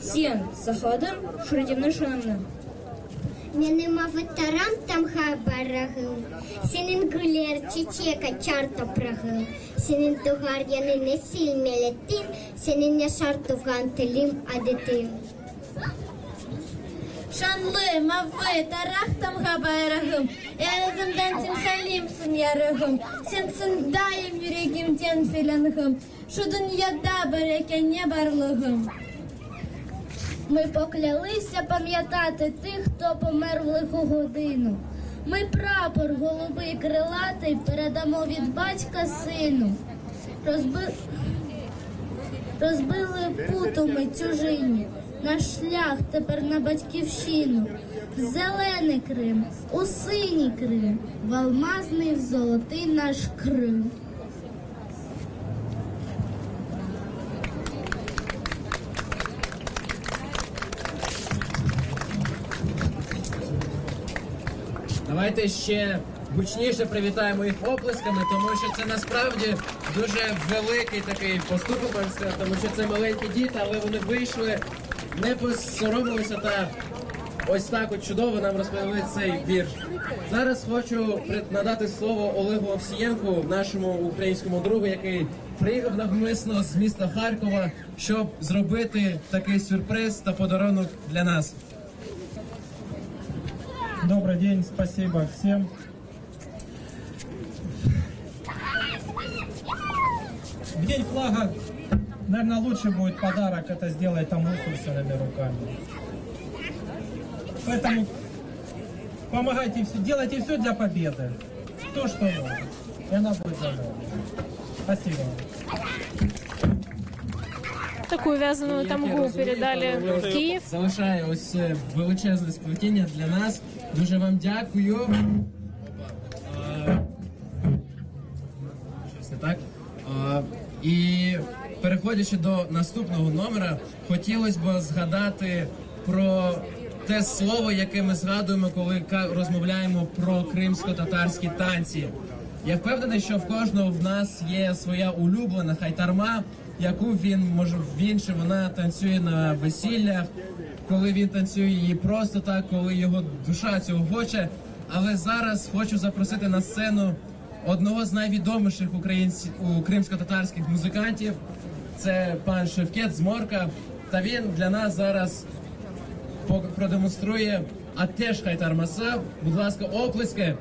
сен сахадым шүрдемні шанымны. Менің мавыттарам тамға барағым, сенің гүлер чечека чар топрағым, сенің туғар янына силмелеттім, сенің яшар туған тілім адетім. Шанлы, мавы, тарақтамға байрағым, әлігімден сен халимсың ярығым, сенсің дайым жүрегімден филанғым, шу дүнияда бар екен не барлығым. Ми поклялися пам'ятати тих, хто помер в лиху годину. Ми прапор голубий крилатий передамо від батька сину. Розбили путами чужині, наш шлях тепер на батьківщину. В зелений Крим, у синій Крим, в алмазний, в золотий наш Крим. Давайте ще гучніше привітаємо їх оплесками, тому що це насправді дуже великий такий поступок, тому що це маленькі діти, але вони вийшли, не посоромилися та ось так от чудово нам розповіли цей вірш. Зараз хочу надати слово Олегу Овсієнку, нашому українському другу, який приїхав навмисно з міста Харкова, щоб зробити такий сюрприз та подарунок для нас. Добрый день, спасибо всем. В День флага наверное, лучше будет подарок это сделать тому собственными руками. Поэтому помогайте, делайте все для победы. То, что нужно. И она будет за нами. Спасибо вам. Такую вязаную тамгу передали в Київ. Залишаю ось величезне сплетіння для нас. Дуже вам дякую. Щось не так. І переходячи до наступного номера, хотілося б згадати про те слово, яке ми згадуємо, коли розмовляємо про кримсько-татарські танці. Я впевнений, що в кожного в нас є своя улюблена хайтарма, яку він чи вона танцює на весіллях, коли він танцює її просто так, коли його душа цього хоче. Але зараз хочу запросити на сцену одного з найвідоміших кримсько-татарських музикантів. Це пан Шевкет Зморка. Та він для нас зараз продемонструє Атеш хайтармаса. Будь ласка, оплески.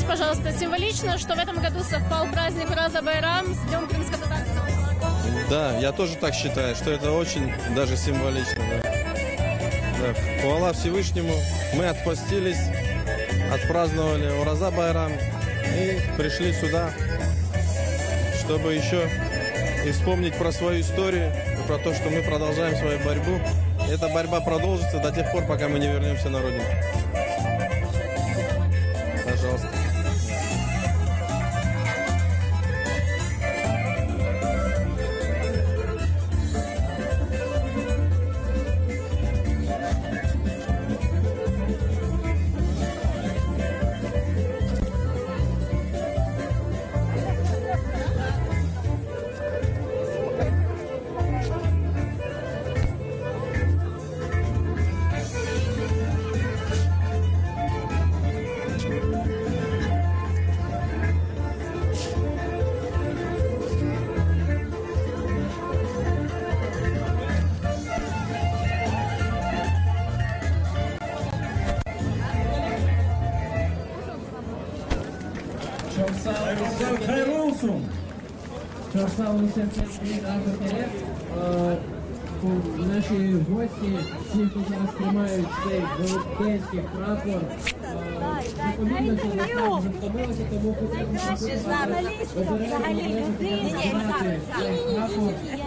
Пожалуйста, символично, что в этом году совпал праздник Ураза-Байрам с Днем крымско-татарского флага. Да, я тоже так считаю, что это очень даже символично. Да. Да. Хвала Всевышнему, мы отпостились, отпраздновали Ураза-Байрам и пришли сюда, чтобы еще вспомнить про свою историю, про то, что мы продолжаем свою борьбу. Эта борьба продолжится до тех пор, пока мы не вернемся на родину. Пожалуйста. Наші гості, всі, хто зараз тримають цей велетенський прапор, помітно, що насправді вже втомилися, тому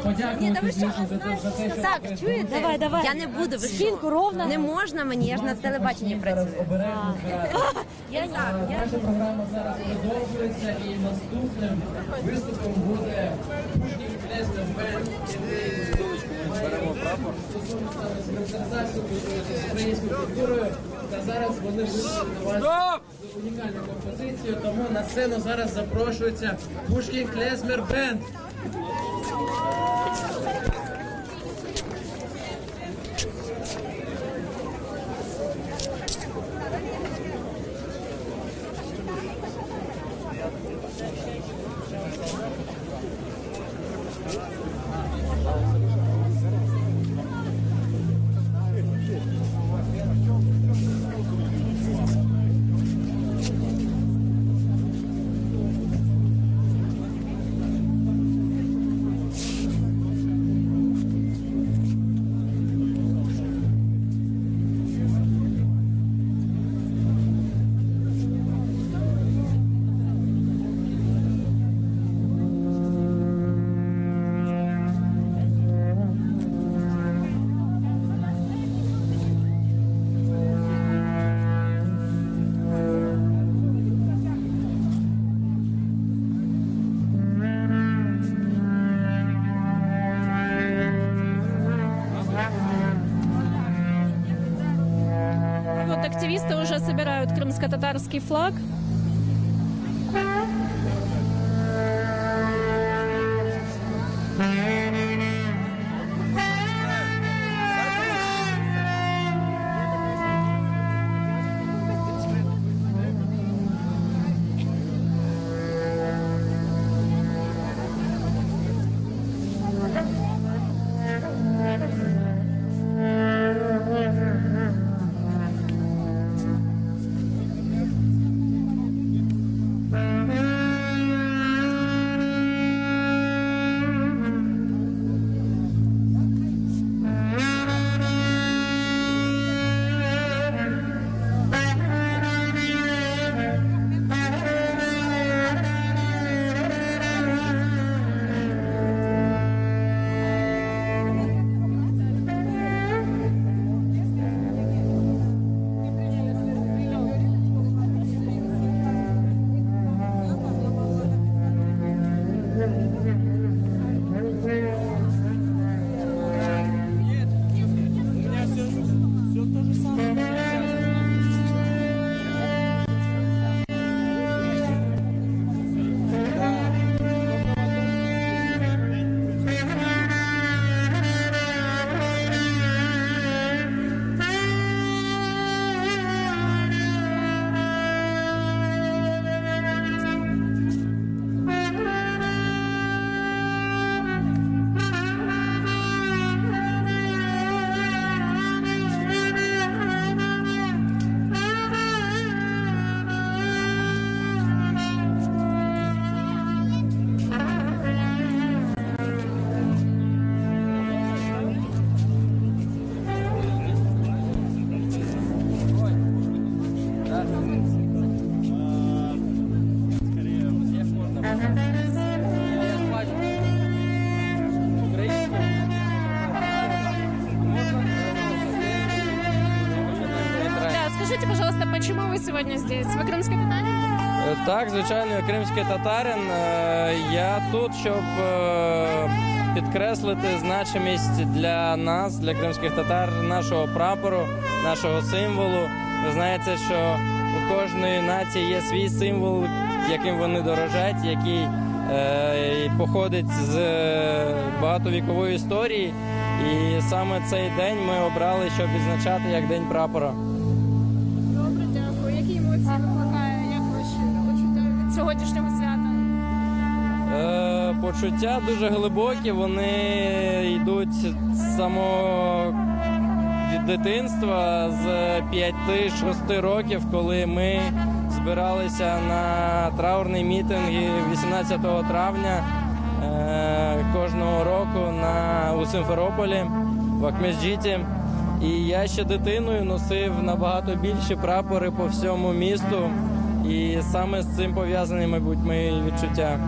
подякувати більше за те, що... Так, чуєте? Давай. Я не буду. Спинку ровно. Не можна мені, я ж на телебаченні працюю. Наша програма зараз продовжується, і наступним виступом буде Пушкін Клезнер Бенд. Беремо прапор. Стосовно синхронізації з українською культурою. Та зараз вони виступлять на вас з унікальну композицію, тому на сцену зараз запрошується Пушкін Клезнер Бенд. Активисты уже собирают крымско-татарский флаг. Скажите, пожалуйста, почему вы сегодня здесь? Вы крымский татарин? Так, звичайно, я кримський татарин. Я тут, щоб підкреслити значимість для нас, для кримських татар, нашого прапору, нашого символу. Ви знаєте, що у кожної нації є свій символ, яким вони дорожать, який походить з багатовікової історії. І саме цей день ми обрали, щоб відзначати як День прапора. Добре, дякую. Які емоції викликає, як ваші почуття від сьогоднішнього свята? Почуття дуже глибокі, вони йдуть з самого дитинства, з 5-6 років, коли ми збиралися на траурний мітинг 18 травня кожного року у Симферополі, в Акмеджіті. І я ще дитиною носив набагато більші прапори по всьому місту. І саме з цим пов'язані, мабуть, мої відчуття.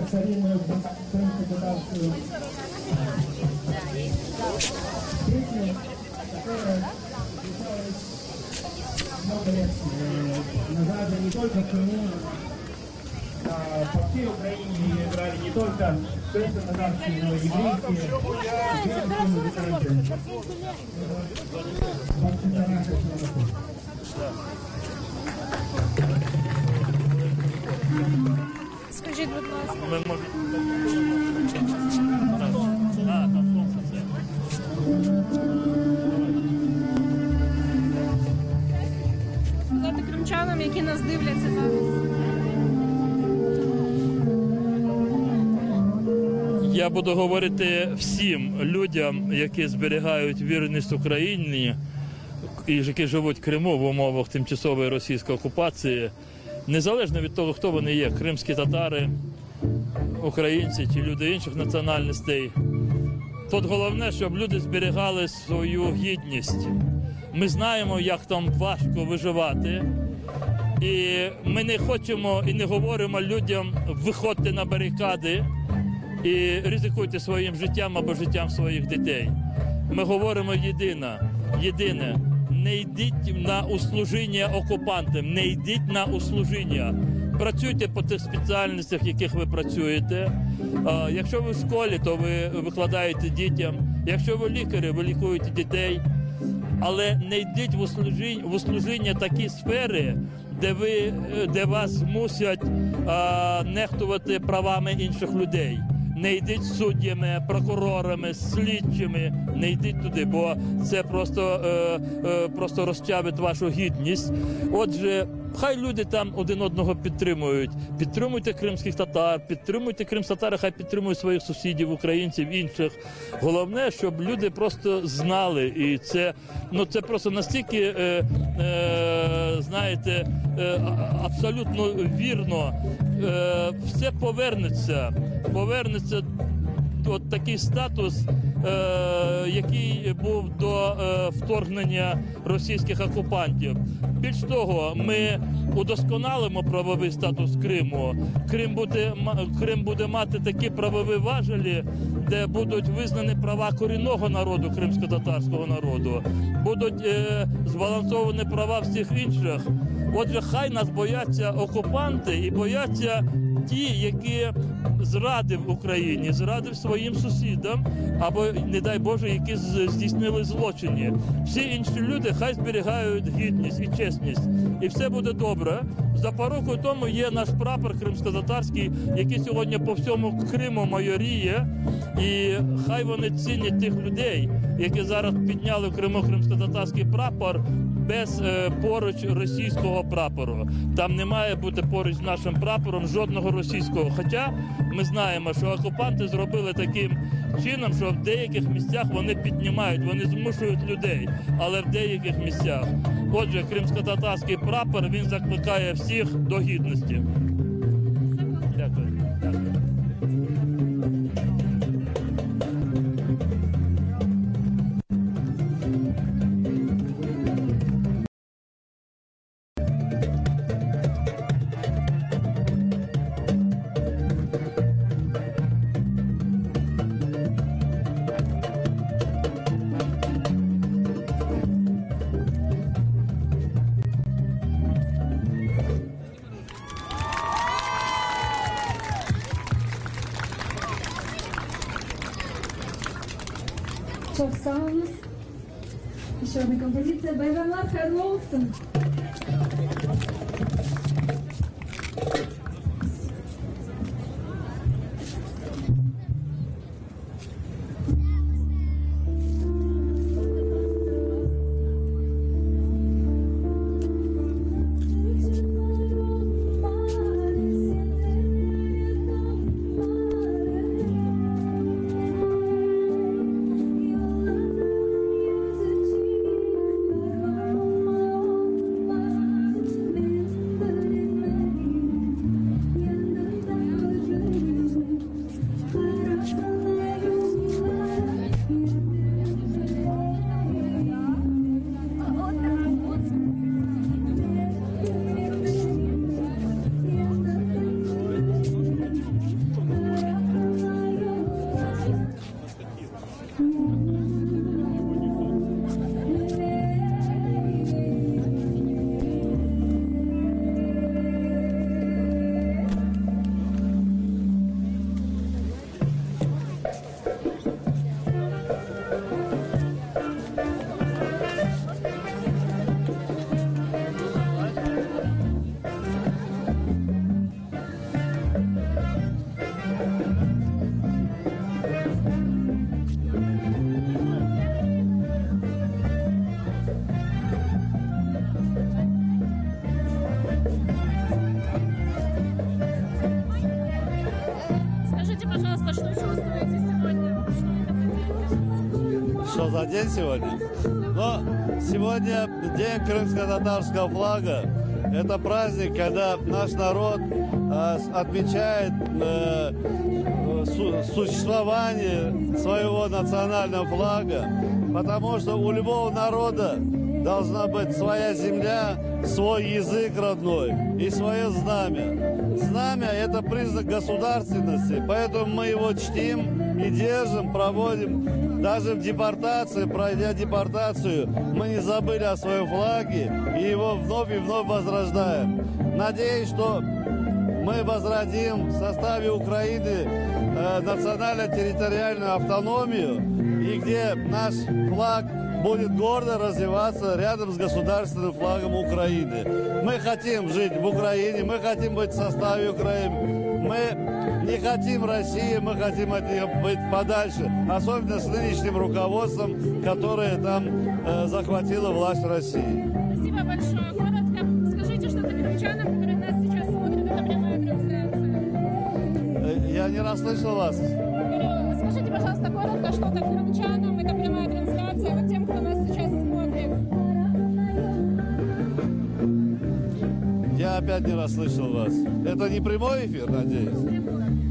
старинную крымско-татарскую песню, которая писалась много лет назад, не только в Крыму, по всей Украине играли не только крымско-татарские, но и еврейские музыканты. Скажіть, будь ласка. Сказати кримчанам, які нас дивляться зараз. Я буду говорити всім людям, які зберігають вірність Україні і які живуть в Криму в умовах тимчасової російської окупації, незалежно від того, хто вони є, кримські татари, українці чи люди інших національностей. Тут головне, щоб люди зберігали свою гідність. Ми знаємо, як там важко виживати, і ми не хочемо і не говоримо людям виходьте на барикади і ризикуйте своїм життям або життям своїх дітей. Ми говоримо єдине, не йдіть на услужіння окупантам, не йдіть на услужіння. Працюйте по тих спеціальностях, в яких ви працюєте. Якщо ви в школі, то ви викладаєте дітям. Якщо ви лікарі, ви лікуєте дітей. Але не йдіть в услужіння такі сфери, де вас змусять нехтувати правами інших людей. Не йдіть суддями, прокурорами, слідчими, не йдіть туди, бо це просто розчавить вашу гідність. Отже, хай люди там один одного підтримують. Підтримуйте кримських татар, підтримуйте кримські-татари, хай підтримують своїх сусідів, українців, інших. Головне, щоб люди просто знали. І це просто настільки, знаєте, абсолютно вірно. Все повернеться от такий статус, який був до вторгнення російських окупантів. Більш того, ми удосконалимо правовий статус Криму. Крим буде мати такі правові важелі, де будуть визнані права корінного народу, кримсько-татарського народу, будуть збалансовані права всіх інших. Отже, хай нас бояться окупанти і бояться ті, які зрадив Україні, зрадив своїм сусідам, або, не дай Боже, які здійснили злочини. Всі інші люди хай зберігають гідність і чесність. І все буде добре. Запорукою тому є наш прапор кримсько-татарський, який сьогодні по всьому Криму майоріє. І хай вони цінять тих людей, які зараз підняли в Криму кримсько-татарський прапор, без поруч російського прапору. Там не має бути поруч з нашим прапором жодного російського. Хоча ми знаємо, що окупанти зробили таким чином, що в деяких місцях вони піднімають, вони змушують людей, але в деяких місцях. Отже, кримсько-татарський прапор, він закликає всіх до гідності. Дякую. Shop Sounds. Еще одна композиция Baby Love Head Wilson. что за день сегодня. Но сегодня день крымско-татарского флага. Это праздник, когда наш народ отмечает существование своего национального флага, потому что у любого народа должна быть своя земля, свой язык родной и свое знамя. Знамя – это признак государственности, поэтому мы его чтим и держим, проводим. Даже в депортации, пройдя депортацию, мы не забыли о своем флаге и его вновь и вновь возрождаем. Надеюсь, что мы возродим в составе Украины национально-территориальную автономию, и где наш флаг будет гордо развиваться рядом с государственным флагом Украины. Мы хотим жить в Украине, мы хотим быть в составе Украины, мы не хотим России, мы хотим от нее быть подальше, особенно с нынешним руководством, которое там захватило власть в России. Спасибо большое. Коротко скажите что-то крымчанам, которые нас сейчас смотрят, это прямая трансляция. Я не расслышал вас. Скажите, пожалуйста, коротко что-то крымчанам, это прямая трансляция, вот тем, кто нас сейчас смотрит. Я опять не расслышал вас. Это не прямой эфир, надеюсь?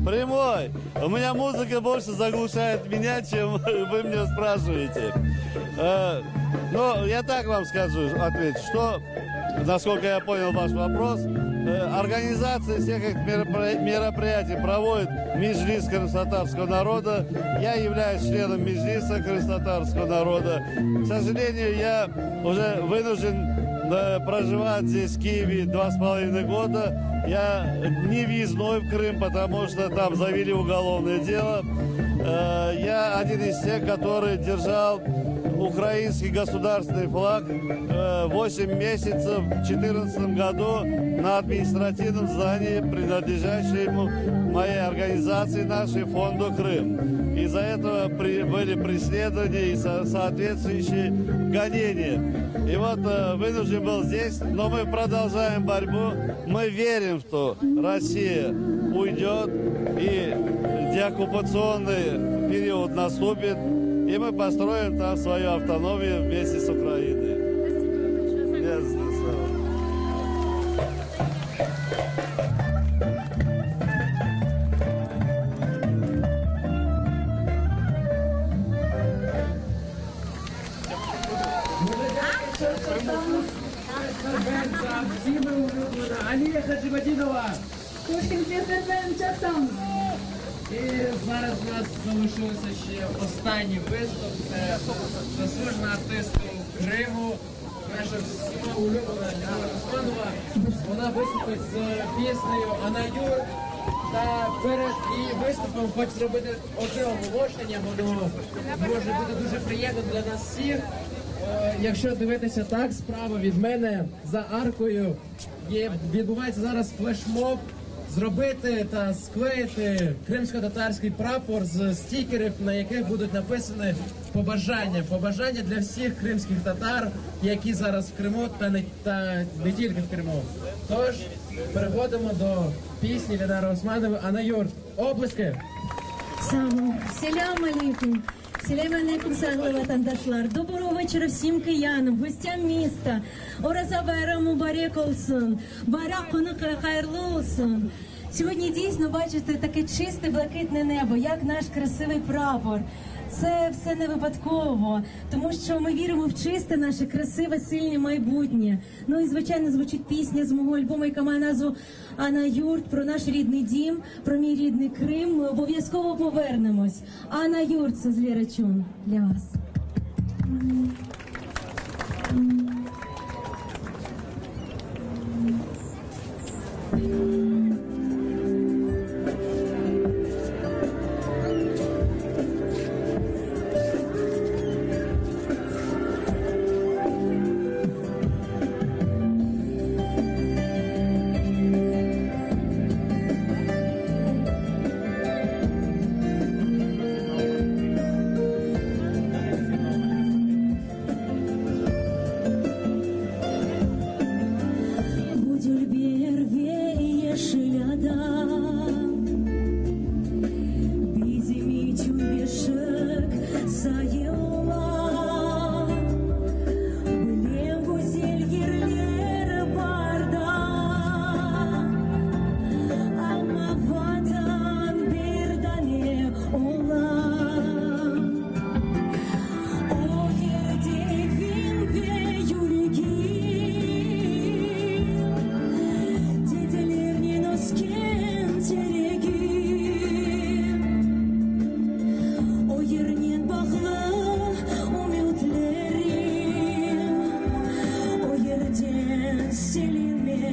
Прямой. У меня музыка больше заглушает меня, чем вы меня спрашиваете. Но я так вам скажу, отвечу, что, насколько я понял ваш вопрос, организация всех этих мероприятий проводит Меджлис крымско-татарского народа. Я являюсь членом Меджлиса крымско-татарского народа. К сожалению, я уже вынужден проживать здесь, в Киеве, 2,5 года. Я не въездной в Крым, потому что там завели уголовное дело. Я один из тех, который держал украинский государственный флаг 8 месяцев в 2014 году на административном здании, принадлежащему моей организации, нашей фонду «Крым». Из-за этого были преследования и соответствующие гонения. И вот вынужден был здесь, но мы продолжаем борьбу. Мы верим, что Россия уйдет и деоккупационный период наступит, и мы построим там свою автономию вместе с Украиной. Алія Хаджибадінова. І зараз у нас залишився ще останній виступ. Це заслужена артистка Криму, наша всіма улюблена Діана Османова. Вона виступить з піснею «Анаюр». Та перед її виступом хочу зробити одне оголошення, воно може бути дуже приємно для нас всіх. Якщо дивитися так, справа від мене за аркою відбувається зараз флешмоб. Зробити та склеїти кримсько-татарський прапор з стікерів, на яких будуть написані побажання для всіх кримських татар, які зараз в Криму та не тільки в Криму. Тож переходимо до пісні Ленара Османової «Анаюр». Облески! Селям алейкум. Селям алейкум, саглы ватандашлар. Доброго вечора всім киянам, гостям міста. Ораза байрам мубарек олsun. Байрак конука хайрлы олsun. Сьогодні дійсно, бачите, таке чисте блакитне небо, як наш красивий прапор. Це все не випадково, тому що ми віримо в чисте наше красиве, сильне майбутнє. Ну і, звичайно, звучить пісня з мого альбому, яка має назву «Анаюрт», про наш рідний дім, про мій рідний Крим. Ми обов'язково повернемось. «Анаюрт» – це з Лєрачун для вас.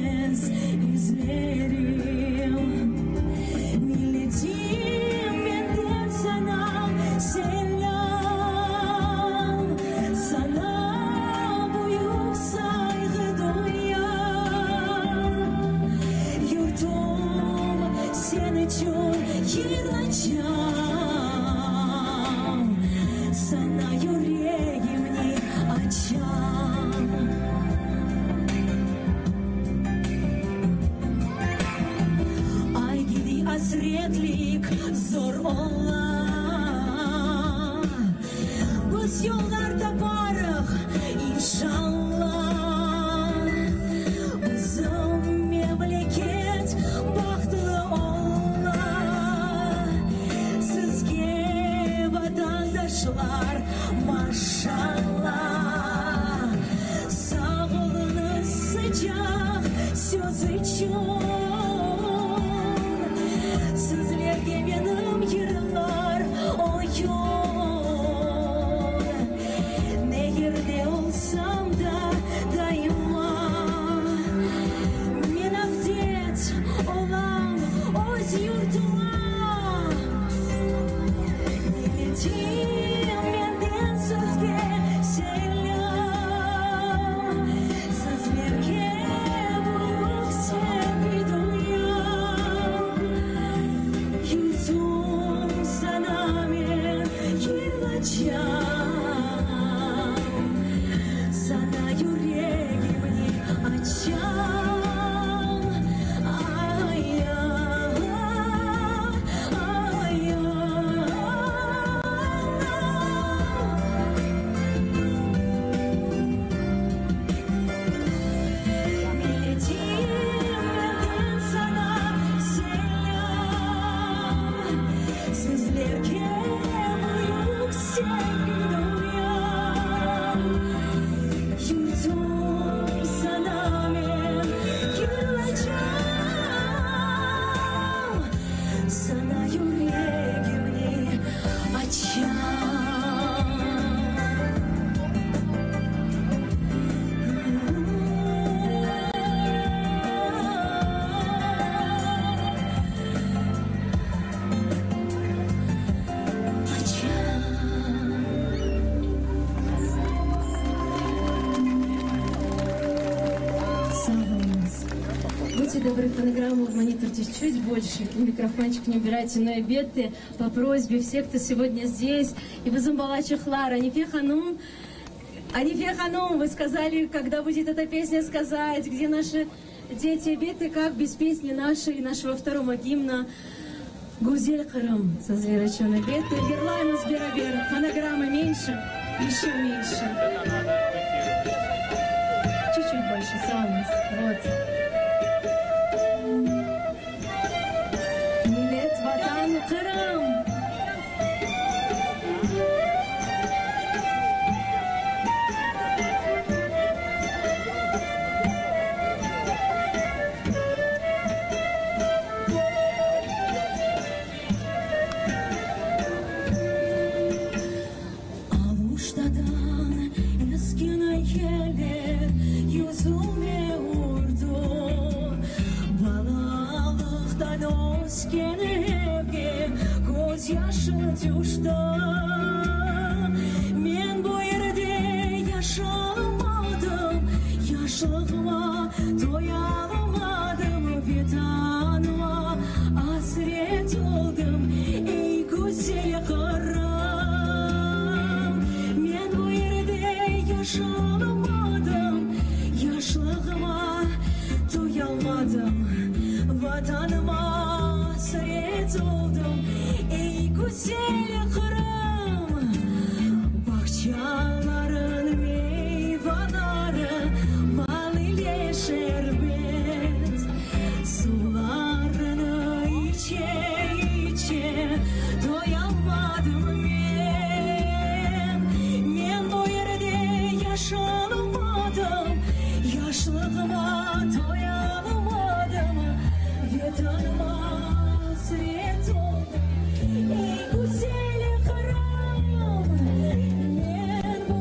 небес измерим. Не летим медленно sana selam, sana büyük saygı duyar. Yurdum sen için yer açam, sana yüreğimi açam. Ay gidi hasretlik zor ola, biz yollarda varıq inşallah. Bizim memleket baxtlı ola, sizge vatandaşlar maşallah. Sağolunuz sıcak söz için, sizlerge benim yırlar oyun. Ne yerde olsam da daima men avdet olan öz yurduma. Milletim menden sizge selam, sizlerge büyük sevgi duyam. Yüzüm sana men yılacağım, sana yüreğimi açacağım. Ay ya, ay ya. Milletim menden sana selam, sizlerge büyük sevgi duyam. Yurdum sana men yılacağım, sana yüreğimi açacağım. Будьте добры, фонограмму в мониторте чуть больше, микрофончик не убирайте, но и беты по просьбе всех, кто сегодня здесь. И в Зумбалаче Хлара, Анифе Ханум, вы сказали, когда будет эта песня сказать, где наши дети беты, как без песни нашей и нашего второго гимна Гузель Крым со звероченой беты. Ерлайну Сберобер, фонограммы меньше, еще меньше. Чуть-чуть больше, Салмас, вот. Millet, vatan, Kırım. Avuştadan eskine gelir yüzüme vurdu. Balalıktan özgene evge göz yaşı düştü. Men bu yerde yaşamadım, yaşlığıma doyalamadım. Vedanıma hasret oldum ey güzel Kırım. Men bu yerde yaşamadım, yaşlığıma doyalmadım. Vatanıma hasret oldum ey güzel Kırım. Bahçelerin meyveleri bal ile şerbet, sularını içe içe doyamadım men. Men bu yerde yaşamadım, yaşlığıma doyalamadım. Vedanıma hasret oldum ey güzel Kırım. Men bu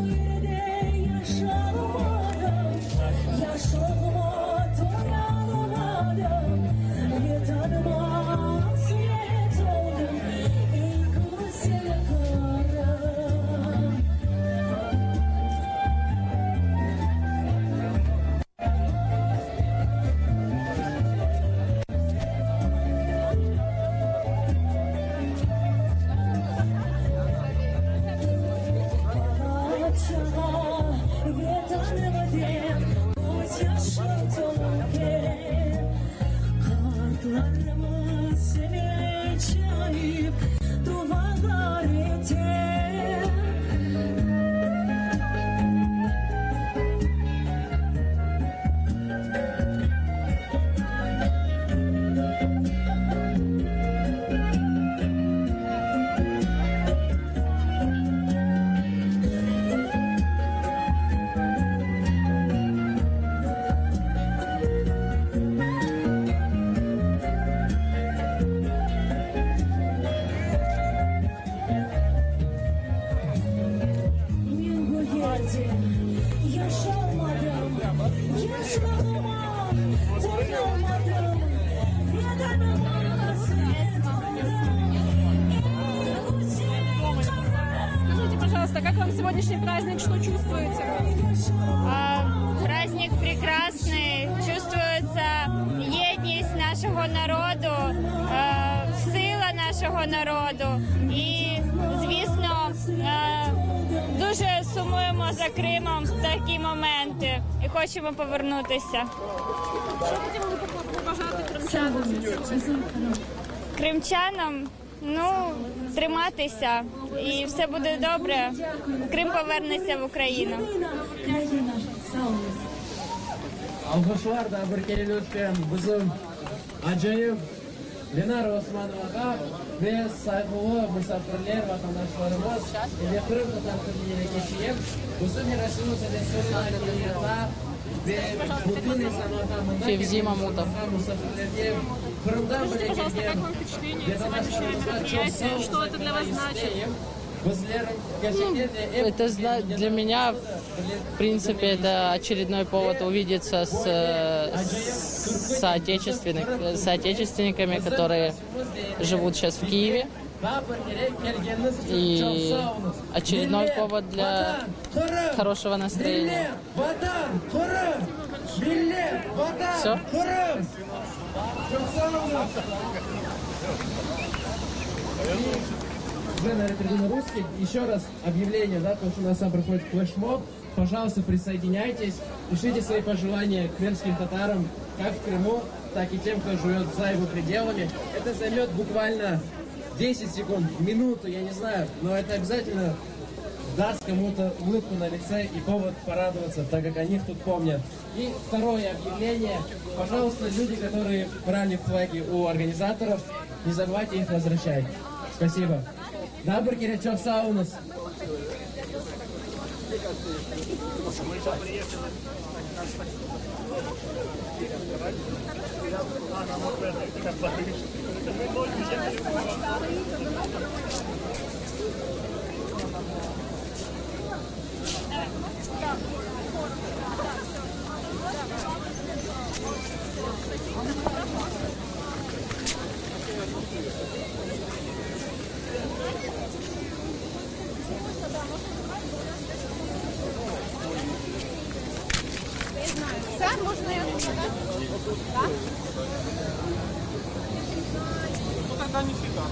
пожалуйста, как вам сегодняшний праздник, что чувствуете? Праздник прекрасний, чувствується єдність нашого народу, сила нашого народу і, звісно, дуже сумуємо за Кримом в такі моменти і хочемо повернутися. Що хотіли побажати кримчанам? Кримчанам, триматися і все буде добре. Крим повернеться в Україну. Alkışlar da bir kere lütfen bizim acayip Lenar Osmanova'ga ve saygılı misafirler, vatandaşlarımız ve Kırım Tatar Türkiye'ye geçeyim. Bizim Miraşımız Elektronlar'da ve bütün insanlardan Fevzi Mamutov. misafirlerine Kırım'dan bile gelген vatandaşlarımıza çok sağ olun. Что это для вас значит? Это для меня, в принципе, это очередной повод увидеться с соотечественниками, которые живут сейчас в Киеве. И очередной повод для хорошего настроения. Все? На трибуна русских. Еще раз объявление, потому что у нас проходит флешмоб. Пожалуйста, присоединяйтесь, пишите свои пожелания крымским татарам, как в Крыму, так и тем, кто живет за его пределами. Это займет буквально 10 секунд, минуту, я не знаю, но это обязательно даст кому-то улыбку на лице и повод порадоваться, так как они их тут помнят. И второе объявление. Пожалуйста, люди, которые брали флаги у организаторов, не забывайте их возвращать. Спасибо. Добрый Кирячев Саунус. Можно я да? Ну тогда нифига.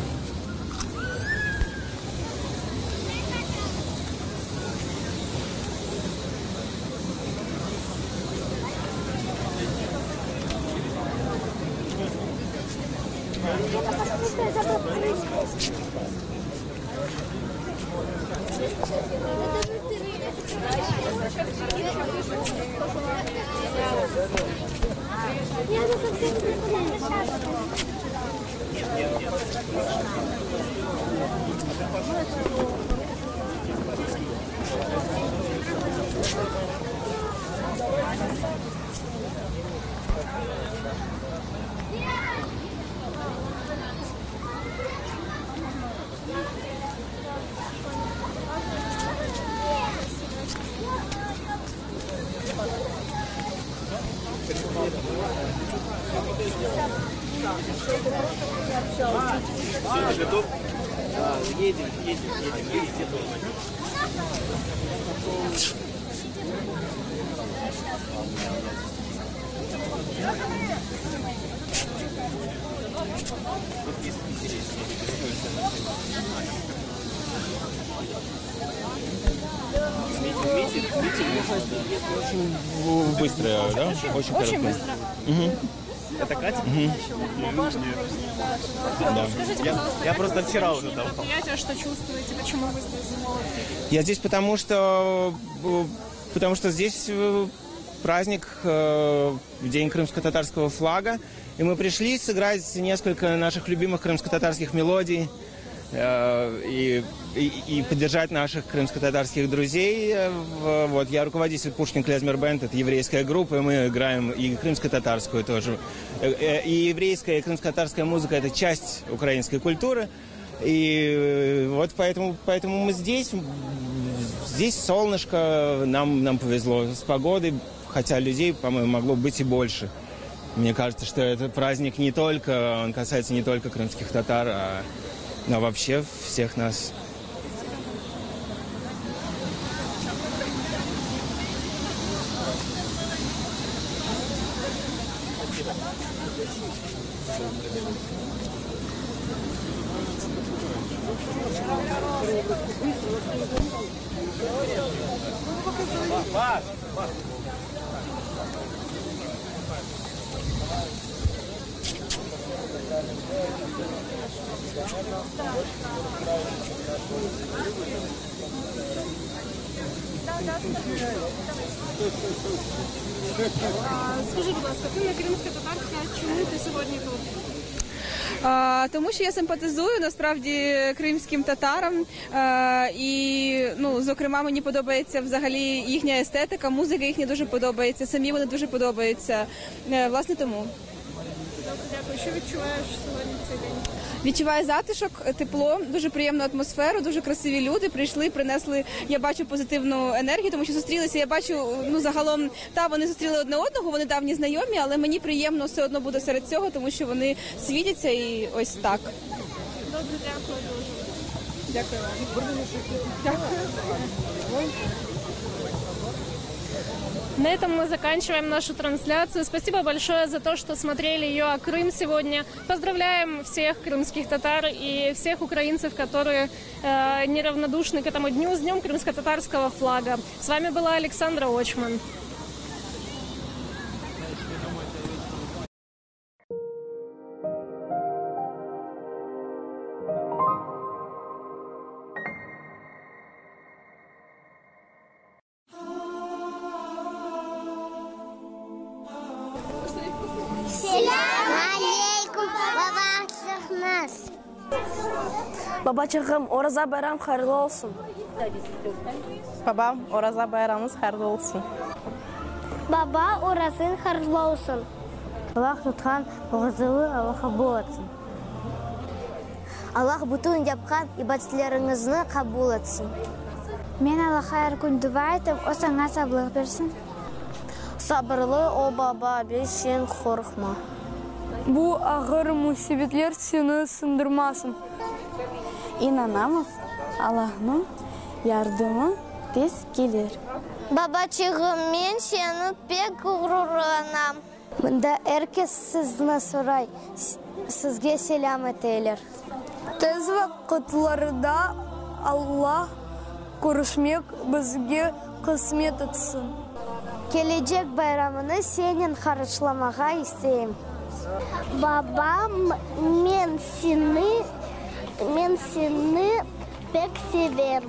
Готов? Едем. Очень быстро, да? Очень Очень быстро. Угу. Это Катя? Да. Скажите, пожалуйста, я как просто вы вчера сегодня уже давал. мероприятие, что чувствуете, почему вы здесь? Я здесь потому что здесь праздник, День крымско-татарского флага. И мы пришли сыграть несколько наших любимых крымско-татарских мелодий и поддержать наших крымско-татарских друзей. Вот, я руководитель Пушкин Клезмер Бенд, это еврейская группа, и мы играем и крымско-татарскую тоже. И еврейская, и крымско-татарская музыка – это часть украинской культуры. И вот поэтому мы здесь. Здесь солнышко, нам повезло с погодой, хотя людей, по-моему, могло быть и больше. Мне кажется, что этот праздник он касается не только крымских татар, а вообще всех нас. Скажи, будь ласка, ти є кримська татарка, чому ти сьогодні тут? Тому що я симпатизую насправді кримським татарам, і зокрема мені подобається взагалі їхня естетика, музика їхня дуже подобається, самі вони дуже подобаються. Власне тому. Дякую. Що відчуваєш сьогодні в цей день? Відчуваю затишок, тепло, дуже приємну атмосферу, дуже красиві люди прийшли, принесли, я бачу позитивну енергію, тому що зустрілися, я бачу, загалом, вони зустріли одне одного, вони давні знайомі, але мені приємно все одно буде серед цього, тому що вони світяться і ось так. Добре, дякую дуже. Дякую вам. Дякую. На этом мы заканчиваем нашу трансляцию. Спасибо большое за то, что смотрели ее Крым сегодня. Поздравляем всех крымских татар и всех украинцев, которые неравнодушны к этому дню, с Днем крымско-татарского флага. С вами была Александра Очман. Babacığım, Orazа bayram hayırlı olsun. Babam, Orazа bayramınız hayırlı olsun. Baba, Orazın hayırlı olsun. Allah tutkan oğuzluğu Allah'a bol etsin. Allah bütün yapkan ibadetlerinizni kabul etsin. Men Allah'a her gün dua ettim, o sana sabırlık versin. Sabırlı ol baba, bir şeyin korkma. Bu ağır musibetler seni sındırmasın. İnanamız, Allah'ın yardımı tez gelir. Babacığım, men seni pek gururlanam. Bunda herkes sizni soray, sizge selam eteler. Tez vakitlarda Allah görüşmek bizge kısmet etsin. Gelecek bayramını senin harçlamağa isteyim. Babam, men seni pek sevem.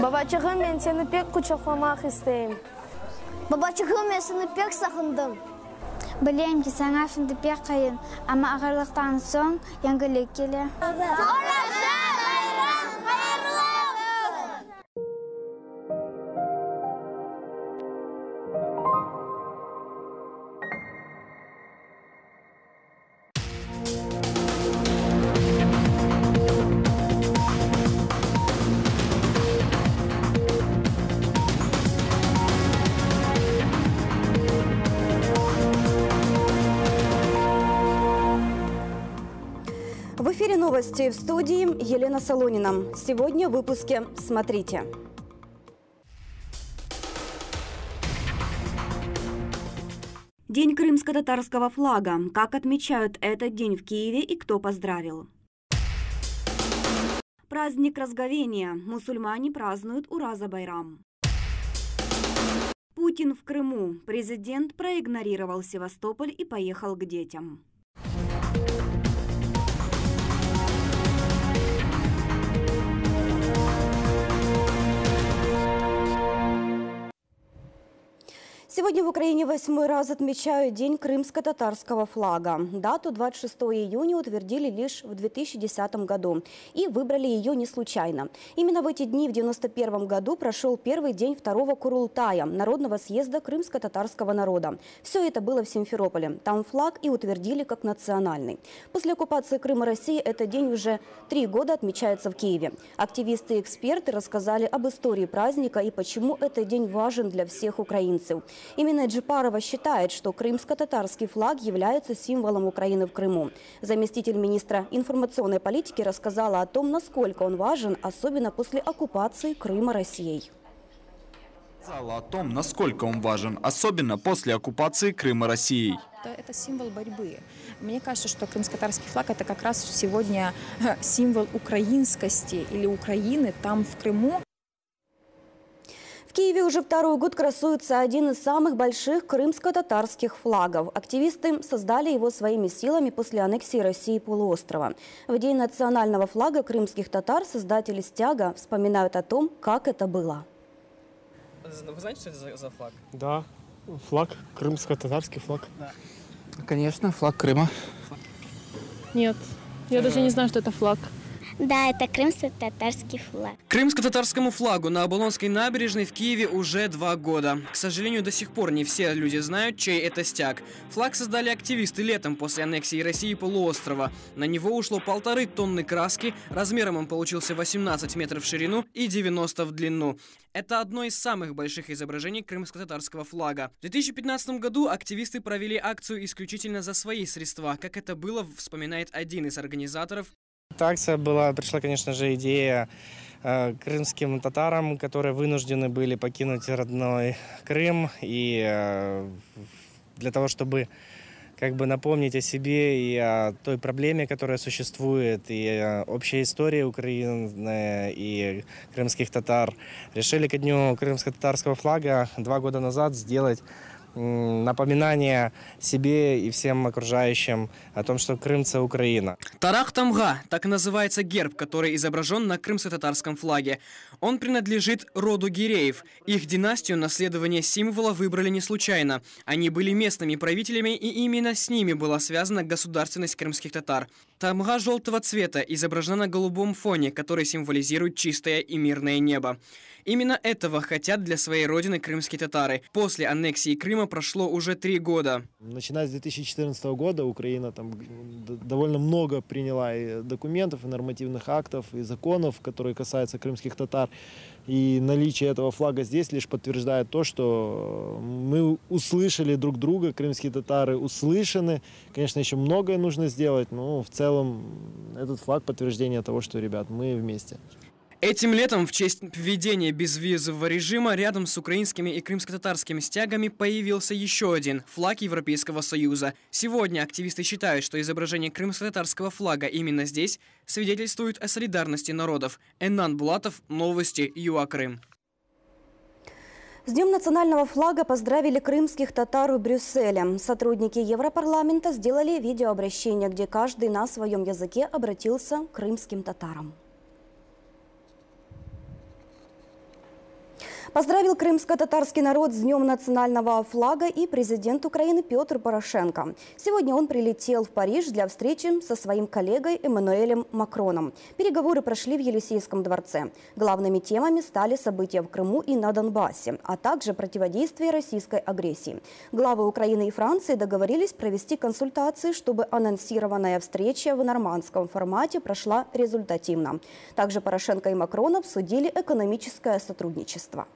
Babacığım, ben seni pek kucaklamak isteyim. Babacığım, ben seni pek sakındım. Bileyim ki sana şimdi pek kayın, ama ağırlıktan son yangılık gelir. В эфире новости, в студии Елена Солонина. Сегодня в выпуске смотрите. День крымско-татарского флага. Как отмечают этот день в Киеве и кто поздравил? Праздник Разговения. Мусульмане празднуют Ураза Байрам. Путин в Крыму. Президент проигнорировал Севастополь и поехал к детям. Сегодня в Украине 8-й раз отмечают День крымско-татарского флага. Дату 26 июня утвердили лишь в 2010 году и выбрали ее не случайно. Именно в эти дни в 1991 году прошел первый день второго Курултая, Народного съезда крымско-татарского народа. Все это было в Симферополе. Там флаг и утвердили как национальный. После оккупации Крыма России этот день уже 3 года отмечается в Киеве. Активисты и эксперты рассказали об истории праздника и почему этот день важен для всех украинцев. Именно Джипарова считает, что крымско-татарский флаг является символом Украины в Крыму. Заместитель министра информационной политики рассказала о том, насколько он важен, особенно после оккупации Крыма Россией. О том, насколько он важен, особенно после оккупации Крыма Россией. Это символ борьбы. Мне кажется, что крымско-татарский флаг – это как раз сегодня символ украинскости или Украины там, в Крыму. В Киеве уже второй год красуется один из самых больших крымско-татарских флагов. Активисты создали его своими силами после аннексии России полуострова. В день национального флага крымских татар создатели стяга вспоминают о том, как это было. Вы знаете, что это за флаг? Да, флаг, крымско-татарский флаг. Да. Конечно, флаг Крыма. Нет, я даже не знаю, что это флаг. Да, это крымско-татарский флаг. Крымско-татарскому флагу на Оболонской набережной в Киеве уже 2 года. К сожалению, до сих пор не все люди знают, чей это стяг. Флаг создали активисты летом после аннексии России полуострова. На него ушло 1,5 тонны краски, размером он получился 18 метров в ширину и 90 в длину. Это одно из самых больших изображений крымско-татарского флага. В 2015 году активисты провели акцию исключительно за свои средства. Как это было, вспоминает один из организаторов. Эта акция пришла, конечно же, идея крымским татарам, которые вынуждены были покинуть родной Крым. И для того, чтобы напомнить о себе и о той проблеме, которая существует, и общей истории Украины и крымских татар, решили ко дню крымско-татарского флага 2 года назад сделать напоминание себе и всем окружающим о том, что Крым – это Украина. Тарах-Тамга – так называется герб, который изображен на крымско-татарском флаге. Он принадлежит роду Гиреев. Их династию наследование символа выбрали не случайно. Они были местными правителями, и именно с ними была связана государственность крымских татар. Тамга желтого цвета изображена на голубом фоне, который символизирует чистое и мирное небо. Именно этого хотят для своей родины крымские татары. После аннексии Крыма прошло уже 3 года. Начиная с 2014 года Украина довольно много приняла и документов, и нормативных актов, и законов, которые касаются крымских татар. И наличие этого флага здесь лишь подтверждает то, что мы услышали друг друга, крымские татары услышаны. Конечно, еще многое нужно сделать, но в целом этот флаг подтверждение того, что, ребят, мы вместе. Этим летом в честь введения безвизового режима рядом с украинскими и крымско-татарскими стягами появился еще один – флаг Европейского Союза. Сегодня активисты считают, что изображение крымско-татарского флага именно здесь свидетельствует о солидарности народов. Эннан Булатов, новости ЮАКрым. С Днем национального флага поздравили крымских татар в Брюсселе. Сотрудники Европарламента сделали видеообращение, где каждый на своем языке обратился к крымским татарам. Поздравил крымско-татарский народ с Днем национального флага и президент Украины Петр Порошенко. Сегодня он прилетел в Париж для встречи со своим коллегой Эммануэлем Макроном. Переговоры прошли в Елисейском дворце. Главными темами стали события в Крыму и на Донбассе, а также противодействие российской агрессии. Главы Украины и Франции договорились провести консультации, чтобы анонсированная встреча в нормандском формате прошла результативно. Также Порошенко и Макрон обсудили экономическое сотрудничество.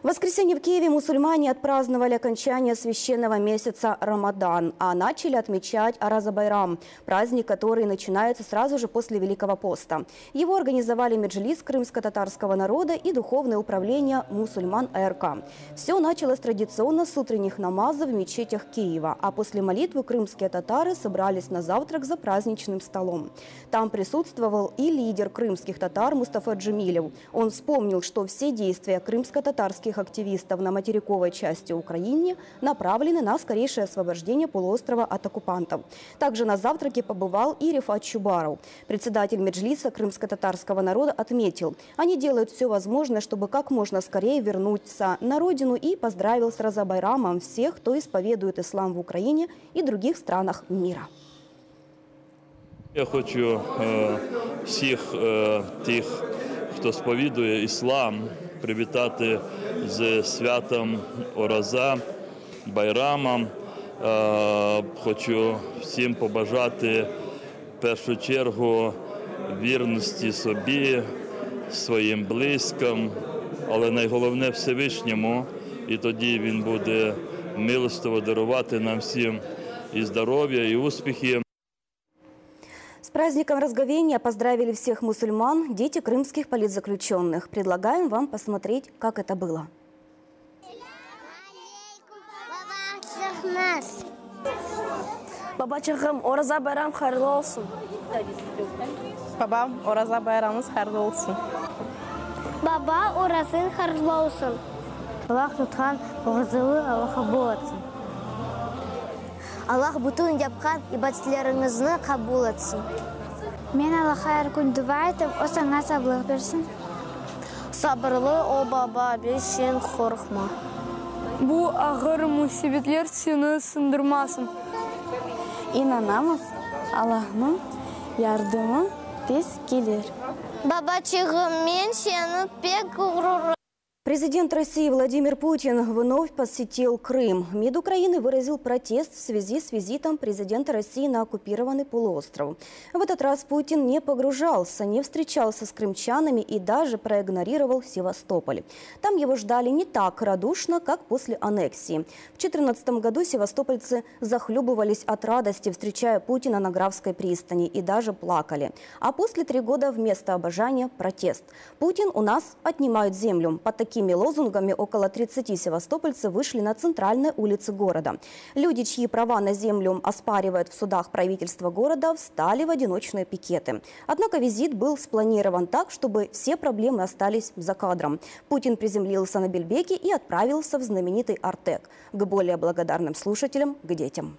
В воскресенье в Киеве мусульмане отпраздновали окончание священного месяца Рамадан, а начали отмечать Араза-Байрам, праздник, который начинается сразу же после Великого поста. Его организовали Меджлис крымско-татарского народа и Духовное управление мусульман АРК. Все началось традиционно с утренних намазов в мечетях Киева, а после молитвы крымские татары собрались на завтрак за праздничным столом. Там присутствовал и лидер крымских татар Мустафа Джемилев. Он вспомнил, что все действия крымско-татарских активистов на материковой части Украины направлены на скорейшее освобождение полуострова от оккупантов. Также на завтраке побывал и Рифат Чубаров. Председатель Меджлиса крымско-татарского народа отметил, они делают все возможное, чтобы как можно скорее вернуться на родину, и поздравил с Араза-Байрамом всех, кто исповедует ислам в Украине и других странах мира. Я хочу всіх тих, хто сповідує іслам, привітати з святом Ораза, Байрамом. Хочу всім побажати в першу чергу вірності собі, своїм близьким, але найголовне Всевишньому, і тоді він буде милостиво дарувати нам всім і здоров'я, і успіхи. С праздником Разговения поздравили всех мусульман, дети крымских политзаключенных. Предлагаем вам посмотреть, как это было. Babacığım, Orazа bayram hayırlı olsun. Babam, Orazа bayramınız hayırlı olsun. Baba, Orazın hayırlı olsun. Allah tutkan oğuzluğu Allah'a bol etsin. Allah bütün yapkan ibadetlerinizni kabul etsin. Men Allah'a her gün dua ettim, o sana sabırlık versin. Sabırlı ol baba, beşin korkma. Bu ağır musibetler seni sındırmasın. İnanamız Allah'ın yardımı tez gelir. Babacığım, men seni pek gurur. Президент России Владимир Путин вновь посетил Крым. МИД Украины выразил протест в связи с визитом президента России на оккупированный полуостров. В этот раз Путин не погружался, не встречался с крымчанами и даже проигнорировал Севастополь. Там его ждали не так радушно, как после аннексии. В 2014 году севастопольцы захлебывались от радости, встречая Путина на Графской пристани, и даже плакали. А после 3 года вместо обожания – протест. Путин у нас отнимает землю. Под такими лозунгами около 30 севастопольцев вышли на центральной улице города. Люди, чьи права на землю оспаривают в судах правительства города, встали в одиночные пикеты. Однако визит был спланирован так, чтобы все проблемы остались за кадром. Путин приземлился на Бельбеке и отправился в знаменитый Артек. К более благодарным слушателям, к детям.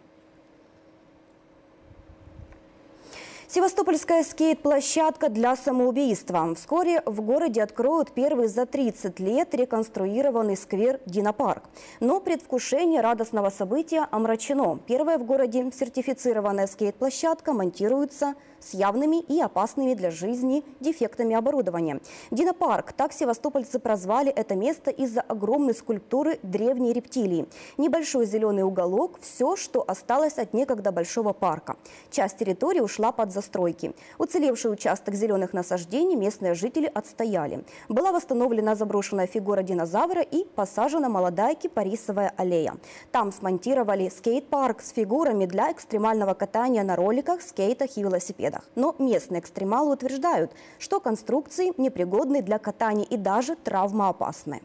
Севастопольская скейт-площадка для самоубийства. Вскоре в городе откроют первый за 30 лет реконструированный сквер «Динопарк». Но предвкушение радостного события омрачено. Первая в городе сертифицированная скейт-площадка монтируется с явными и опасными для жизни дефектами оборудования. «Динопарк» – так севастопольцы прозвали это место из-за огромной скульптуры древней рептилии. Небольшой зеленый уголок – все, что осталось от некогда большого парка. Часть территории ушла под застройки. Уцелевший участок зеленых насаждений местные жители отстояли. Была восстановлена заброшенная фигура динозавра и посажена молодая кипарисовая аллея. Там смонтировали скейт-парк с фигурами для экстремального катания на роликах, скейтах и велосипедах. Но местные экстремалы утверждают, что конструкции непригодны для катания и даже травмоопасны.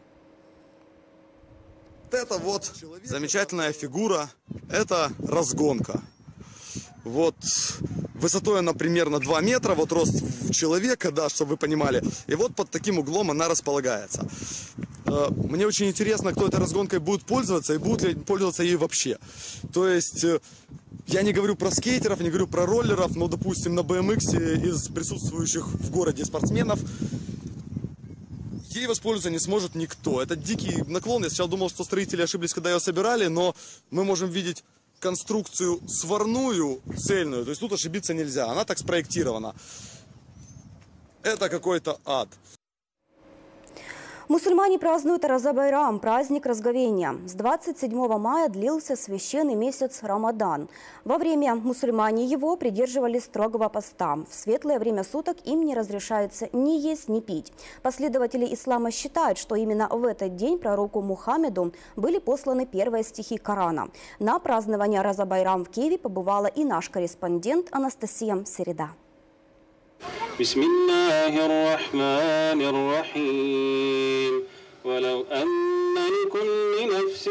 Это вот замечательная фигура, это разгонка. Вот высотой она примерно 2 метра, вот рост человека, да, чтобы вы понимали. И вот под таким углом она располагается. Мне очень интересно, кто этой разгонкой будет пользоваться и будут ли пользоваться ей вообще. То есть я не говорю про скейтеров, не говорю про роллеров, но, допустим, на BMX из присутствующих в городе спортсменов ей воспользоваться не сможет никто. Это дикий наклон. Я сначала думал, что строители ошиблись, когда ее собирали, но мы можем видеть конструкцию сварную, цельную. То есть тут ошибиться нельзя. Она так спроектирована. Это какой-то ад. Мусульмане празднуют Ораза Байрам, праздник Разговения. С 27 мая длился священный месяц Рамадан. Во время мусульмане его придерживались строгого поста. В светлое время суток им не разрешается ни есть, ни пить. Последователи ислама считают, что именно в этот день пророку Мухаммеду были посланы первые стихи Корана. На празднование Ораза Байрам в Киеве побывала и наш корреспондент Анастасия Середа. بسم الله الرحمن الرحيم ولو أن لكل نفس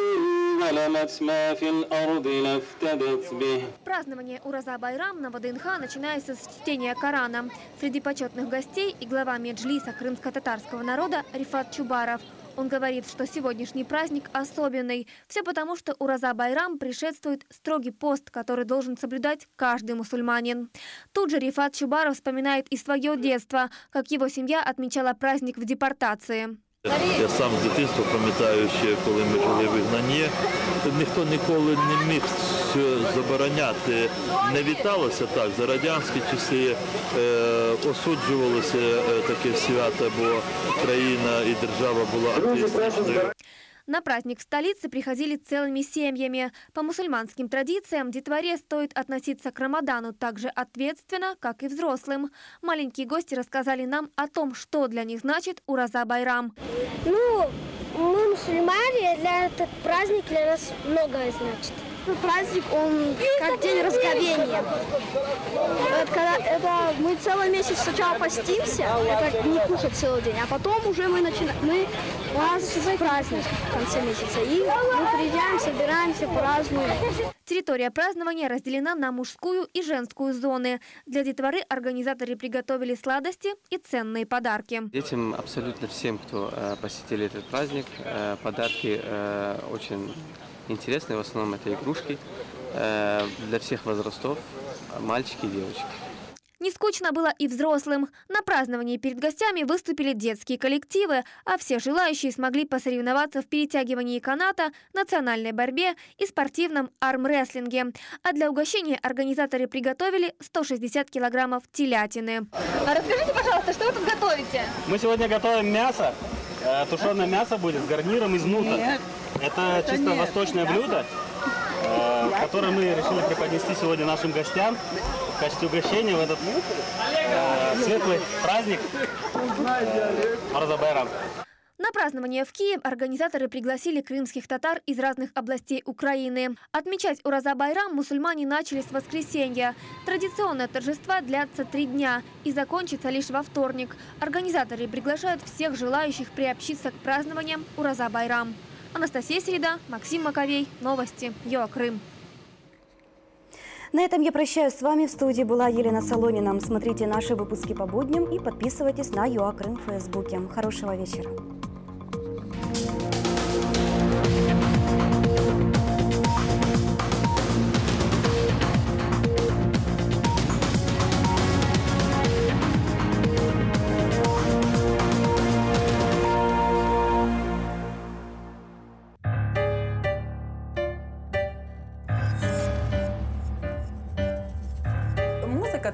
ظلمت ما في الأرض لافتدت به. Празднование Ораза Байрам на ВДНХ начинается с чтения Корана. Среди почетных гостей и глава меджлиса крымско-татарского народа Рифат Чубаров. Он говорит, что сегодняшний праздник особенный. Все потому, что Ораза Байрам предшествует строгий пост, который должен соблюдать каждый мусульманин. Тут же Рифат Чубаров вспоминает и свое детство, как его семья отмечала праздник в депортации. Я сам з дитинства пам'ятаю, ще коли ми жили в вигнанні, ніхто ніколи не міг забороняти. Не віталося так. За радянські часи осуджувалося таке свято, бо країна і держава була атеїстичною. На праздник в столице приходили целыми семьями. По мусульманским традициям детворе стоит относиться к Рамадану так же ответственно, как и взрослым. Маленькие гости рассказали нам о том, что для них значит Ораза Байрам. Ну, мы мусульмане, этот праздник для нас многое значит. Этот праздник, он как день разговения. Это мы целый месяц сначала постимся, это не кушать целый день, а потом уже у нас праздник в конце месяца. И мы приезжаем, собираемся, празднуем. Территория празднования разделена на мужскую и женскую зоны. Для детворы организаторы приготовили сладости и ценные подарки. Детям, абсолютно всем, кто посетили этот праздник, подарки очень интересные. В основном это игрушки для всех возрастов, мальчики и девочки. Не скучно было и взрослым. На праздновании перед гостями выступили детские коллективы, а все желающие смогли посоревноваться в перетягивании каната, национальной борьбе и спортивном армрестлинге. А для угощения организаторы приготовили 160 килограммов телятины. А расскажите, пожалуйста, что вы тут готовите? Мы сегодня готовим мясо. Тушеное мясо будет с гарниром из нута. Это чисто восточное блюдо, которое мы решили преподнести сегодня нашим гостям в качестве угощения в этот светлый праздник Ураза-байрам. На празднование в Киев организаторы пригласили крымских татар из разных областей Украины. Отмечать Ураза-байрам мусульмане начали с воскресенья. Традиционные торжества длятся 3 дня и закончатся лишь во вторник. Организаторы приглашают всех желающих приобщиться к празднованиям Ураза-байрам. Анастасия Середа, Максим Маковей. Новости. ЮАКрым. На этом я прощаюсь с вами. В студии была Елена Солонина. Смотрите наши выпуски по будням и подписывайтесь на ЮАКрым в Фейсбуке. Хорошего вечера.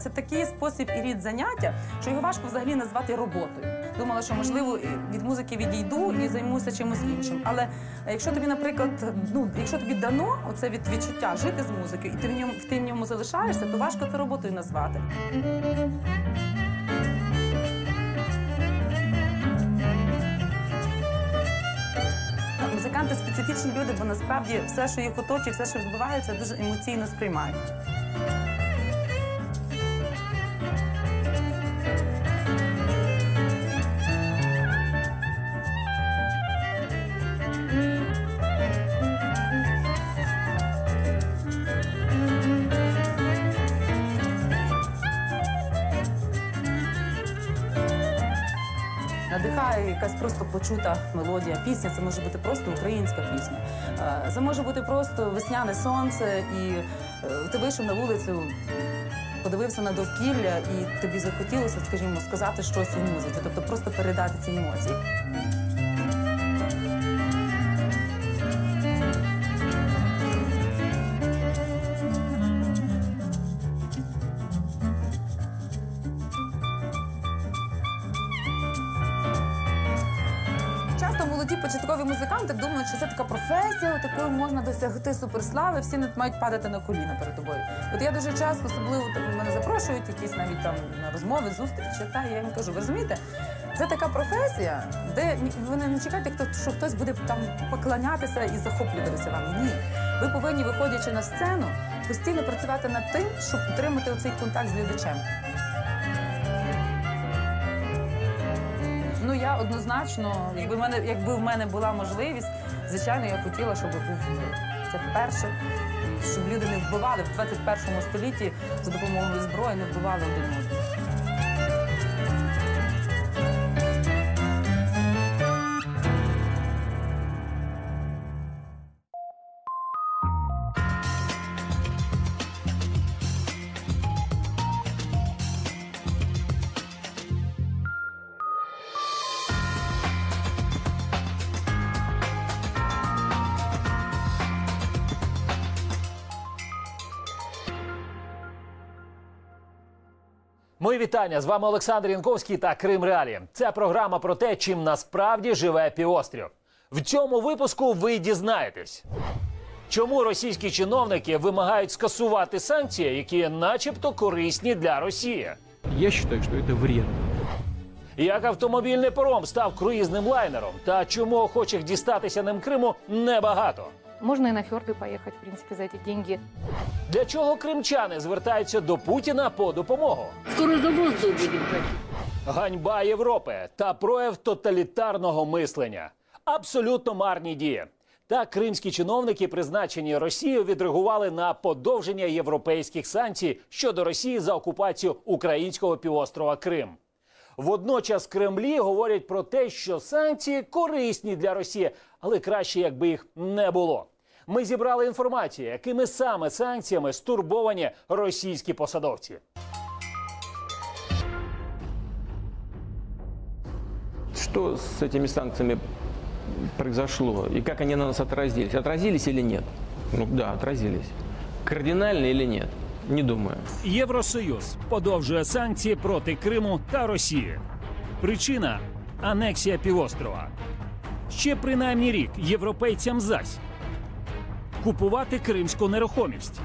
Це такий спосіб і рід заняття, що його важко взагалі назвати роботою. Думала, що, можливо, від музики відійду і займуся чимось іншим. Але якщо тобі, наприклад, якщо тобі дано оце відчуття жити з музикою, і ти в ньому залишаєшся, то важко це роботою назвати. Музиканти специфічні люди, бо насправді все, що їх оточує, все, що відбувається, дуже емоційно сприймають. Надихає якась просто почута мелодія, пісня. Це може бути просто українська пісня. Це може бути просто весняне сонце, і ти вийшов на вулицю, подивився на довкілля, і тобі захотілося, скажімо, сказати щось у музиці, тобто просто передати ці емоції. Молоді початкові музиканти думають, що це така професія, такою можна досягти суперслави, всі мають падати на коліна перед тобою. От я дуже часто, особливо мене запрошують, якісь навіть там на розмови, зустрічі, я їм кажу, ви розумієте, це така професія, де ви не чекайте, що хтось буде там поклонятися і захоплюватися вам. Ні. Ви повинні, виходячи на сцену, постійно працювати над тим, щоб отримати оцей контакт з глядачем. Ну, я однозначно, якби в мене була можливість, звичайно, я хотіла, щоб був мир. Це перше, щоб люди не вбивали в 21 столітті за допомогою зброї, не вбивали один одного. Мої вітання! З вами Олександр Янковський та Крим Реалії. Це програма про те, чим насправді живе півострів. В цьому випуску ви дізнаєтесь, чому російські чиновники вимагають скасувати санкції, які начебто корисні для Росії. Я вважаю, що це вредно. Як автомобільний паром став круїзним лайнером та чому охочих дістатися ним Криму небагато. Можно и на фьорды поехать, в принципе, за эти деньги. Для чого кримчани звертаються до Путіна по допомогу? Скоро за воздух будем платить. Ганьба Європи та прояв тоталітарного мислення. Абсолютно марні дії. Так кримські чиновники, призначені Росією, відреагували на подовження європейських санкцій щодо Росії за окупацію українського півострова Крим. Водночас в Кремлі говорять про те, що санкції корисні для Росії, але краще, якби їх не було. Ми зібрали інформацію, якими саме санкціями стурбовані російські посадовці. Что с этими санкциями произошло и как они на нас отразились? Отразились или нет? Ну да, отразились. Кардинально или нет? Не думаю. Євросоюз подовжує санкції проти Криму та Росії. Причина – анексія півострова. Ще принаймні рік європейцям зась. Купувати кримську нерухомість.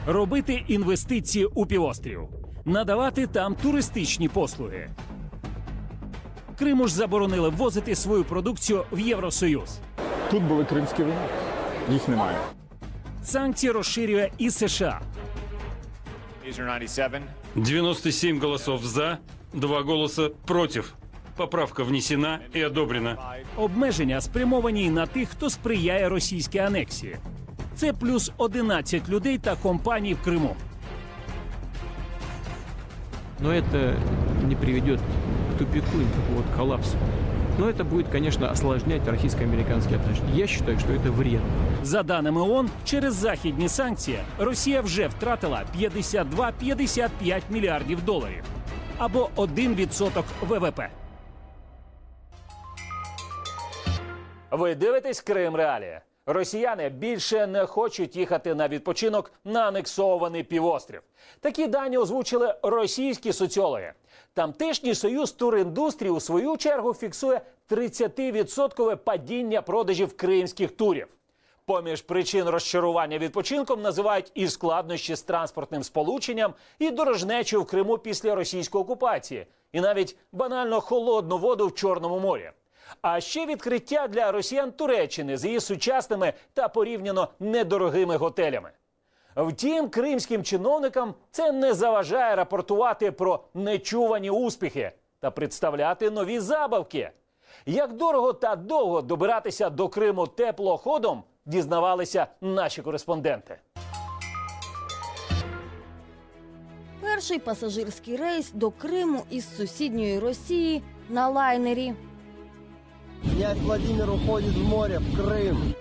Робити інвестиції у півострів. Надавати там туристичні послуги. Криму ж заборонили ввозити свою продукцію в Євросоюз. Тут були кримські вини. Їх немає. Санкції розширює і США. 97 голосов «за», 2 голоса «против». Поправка внесена и одобрена. Обмеження спрямовані й на тих, хто сприяє російській анексії. Це плюс 11 людей та компаній в Криму. Но это не приведет к тупику и к коллапсу. Но это будет, конечно, осложнять российско-американские отношения. Я считаю, что это вредно. За даними ООН, через західні санкції Росія вже втратила 52-55 мільярдів доларів. Або 1% ВВП. Ви дивитесь Крим Реалії. Росіяни більше не хочуть їхати на відпочинок на анексований півострів. Такі дані озвучили російські соціологи. Тамтешній союз туріндустрії у свою чергу фіксує 30% падіння продажів кримських турів. Поміж причин розчарування відпочинком називають і складнощі з транспортним сполученням, і дорожнечу в Криму після російської окупації, і навіть банально холодну воду в Чорному морі. А ще відкриття для росіян Туреччини з її сучасними та порівняно недорогими готелями. Втім, кримським чиновникам це не заважає рапортувати про нечувані успіхи та представляти нові забавки. Як дорого та довго добиратися до Криму теплоходом, дізнавалися наші кореспонденти. Перший пасажирський рейс до Криму із сусідньої Росії на лайнері. Князь Владимир уходить в море, в Крим.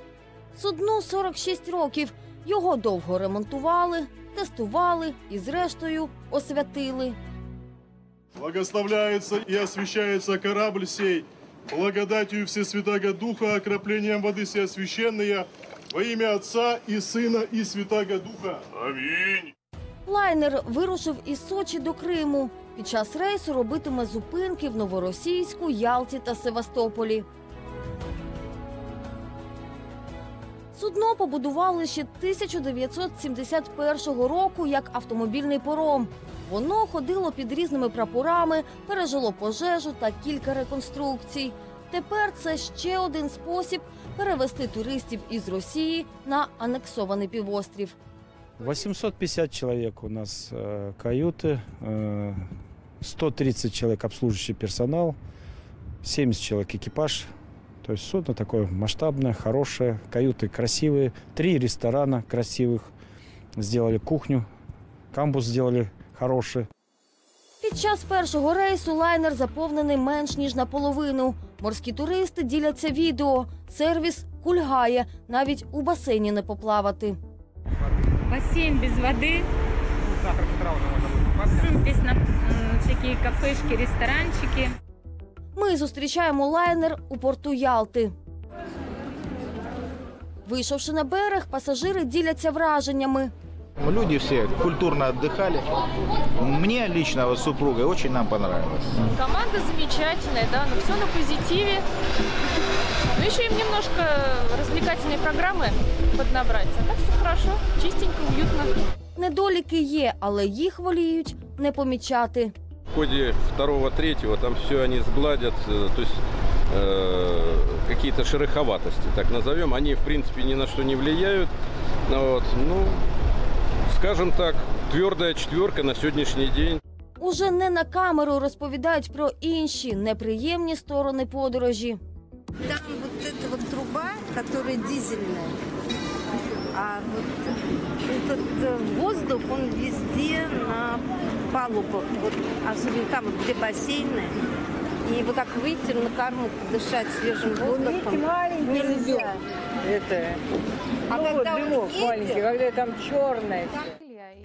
Судну 46 років. Його довго ремонтували, тестували і, зрештою, освятили. Благословляется и освящается корабль сей, благодатью Всесвятаго Духа, окроплением воды сей освященные, во имя Отца и Сына и Святаго Духа. Аминь. Лайнер вирушив із Сочі до Криму. Під час рейсу робитиме зупинки в Новоросійську, Ялті та Севастополі. Судно побудували ще 1971 року як автомобільний паром. Воно ходило під різними прапорами, пережило пожежу та кілька реконструкцій. Тепер це ще один спосіб перевести туристів із Росії на анексований півострів. 850 человек у нас каюты, 130 человек обслуживающий персонал, 70 человек экипаж. То есть судно такое масштабное, хорошее, каюты красивые, 3 ресторана красивых, сделали кухню, камбус сделали хороший. Під час першого рейсу лайнер заповнений менш ніж наполовину. Морські туристи діляться відео. Сервіс кульгає, навіть у басейні не поплавати. Бассейн без воды. Здесь всякие кафешки, ресторанчики. Ми зустрічаємо лайнер у порту Ялти. Вийшовши на берег, пасажири діляться враженнями. Люди все культурно отдыхали. Мне лично, вот супругой, очень нам понравилось. Команда замечательная, да, но все на позитиве. Ну, еще им немножко развлекательные программы поднабрать. А так все хорошо, чистенько, уютно. Недоліки є, але їх воліють не помічати. В ходе второго, третьего там все они сгладят. То есть какие-то шероховатости, так назовем. Они, в принципе, ни на что не влияют. Вот. Ну, скажем так, твердая четверка на сьогоднішній день. Уже не на камеру розповідають про інші неприємні сторони подорожі. Там вот эта вот труба, которая дизельная, а вот этот воздух, он везде на палубах, вот, особенно там, где бассейны. И вот так выйти на корму, дышать свежим воздухом нельзя. Это, а когда дымок маленький, когда там черное.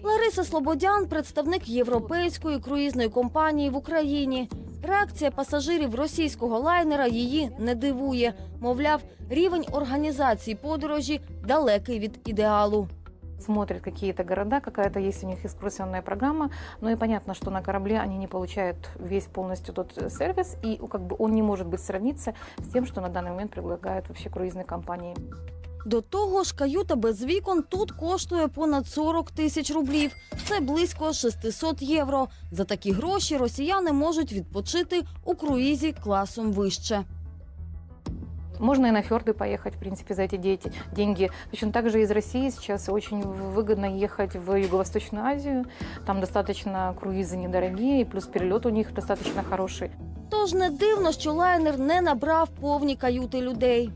Лариса Слободян – представник європейської круїзної компанії в Україні. Реакція пасажирів російського лайнера її не дивує. Мовляв, рівень організації подорожі далекий від ідеалу. Смотрят какие-то города, какая-то есть у них экскурсионная программа, но и понятно, что на корабле они не получают весь полностью тот сервис, и как бы он не может быть сравниться с тем, что на данный момент предлагают вообще круизные компании. До того ж, каюта без вікон тут коштує понад 40 тисяч рублів. Це близько 600 євро. За такі гроші росіяни можуть відпочити у круїзі класом вище. Можно и на фьорды поехать, в принципе, за эти деньги. Точно так же из России сейчас очень выгодно ехать в Юго-Восточную Азию. Там достаточно круизы недорогие, и плюс перелет у них достаточно хороший. Тож не дивно, що лайнер не набрав повні каюти людей.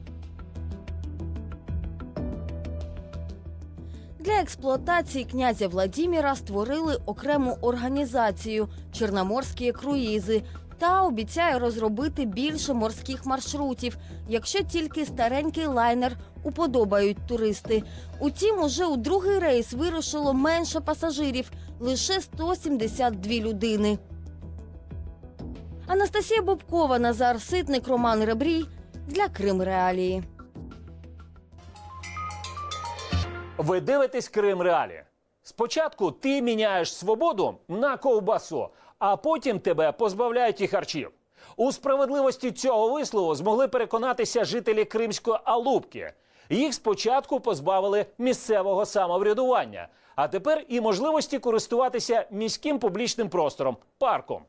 Для експлуатації князя Владимира створили окрему організацію – Чорноморські круїзи. Та обіцяє розробити більше морських маршрутів, якщо тільки старенький лайнер уподобають туристи. Утім, уже у другий рейс вирушило менше пасажирів – лише 172 людини. Анастасія Бобкова, Назар Ситник, Роман Ребрій для Крим Реалії. Ви дивитесь Крим Реалії. Спочатку ти міняєш свободу на ковбасу, а потім тебе позбавляють і харчів. У справедливості цього вислову змогли переконатися жителі Кримської Алубки. Їх спочатку позбавили місцевого самоврядування, а тепер і можливості користуватися міським публічним простором – парком.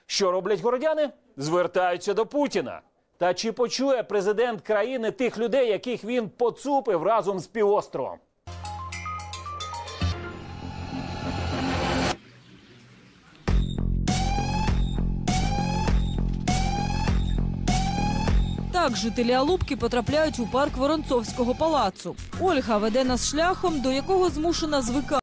Що роблять городяни? Звертаються до Путіна. Та чи почує президент країни тих людей, яких він поцупив разом з півостровом? Так жителі Алубки потрапляють у парк Воронцовського палацу. Ольга веде нас шляхом, до якого змушена звикати.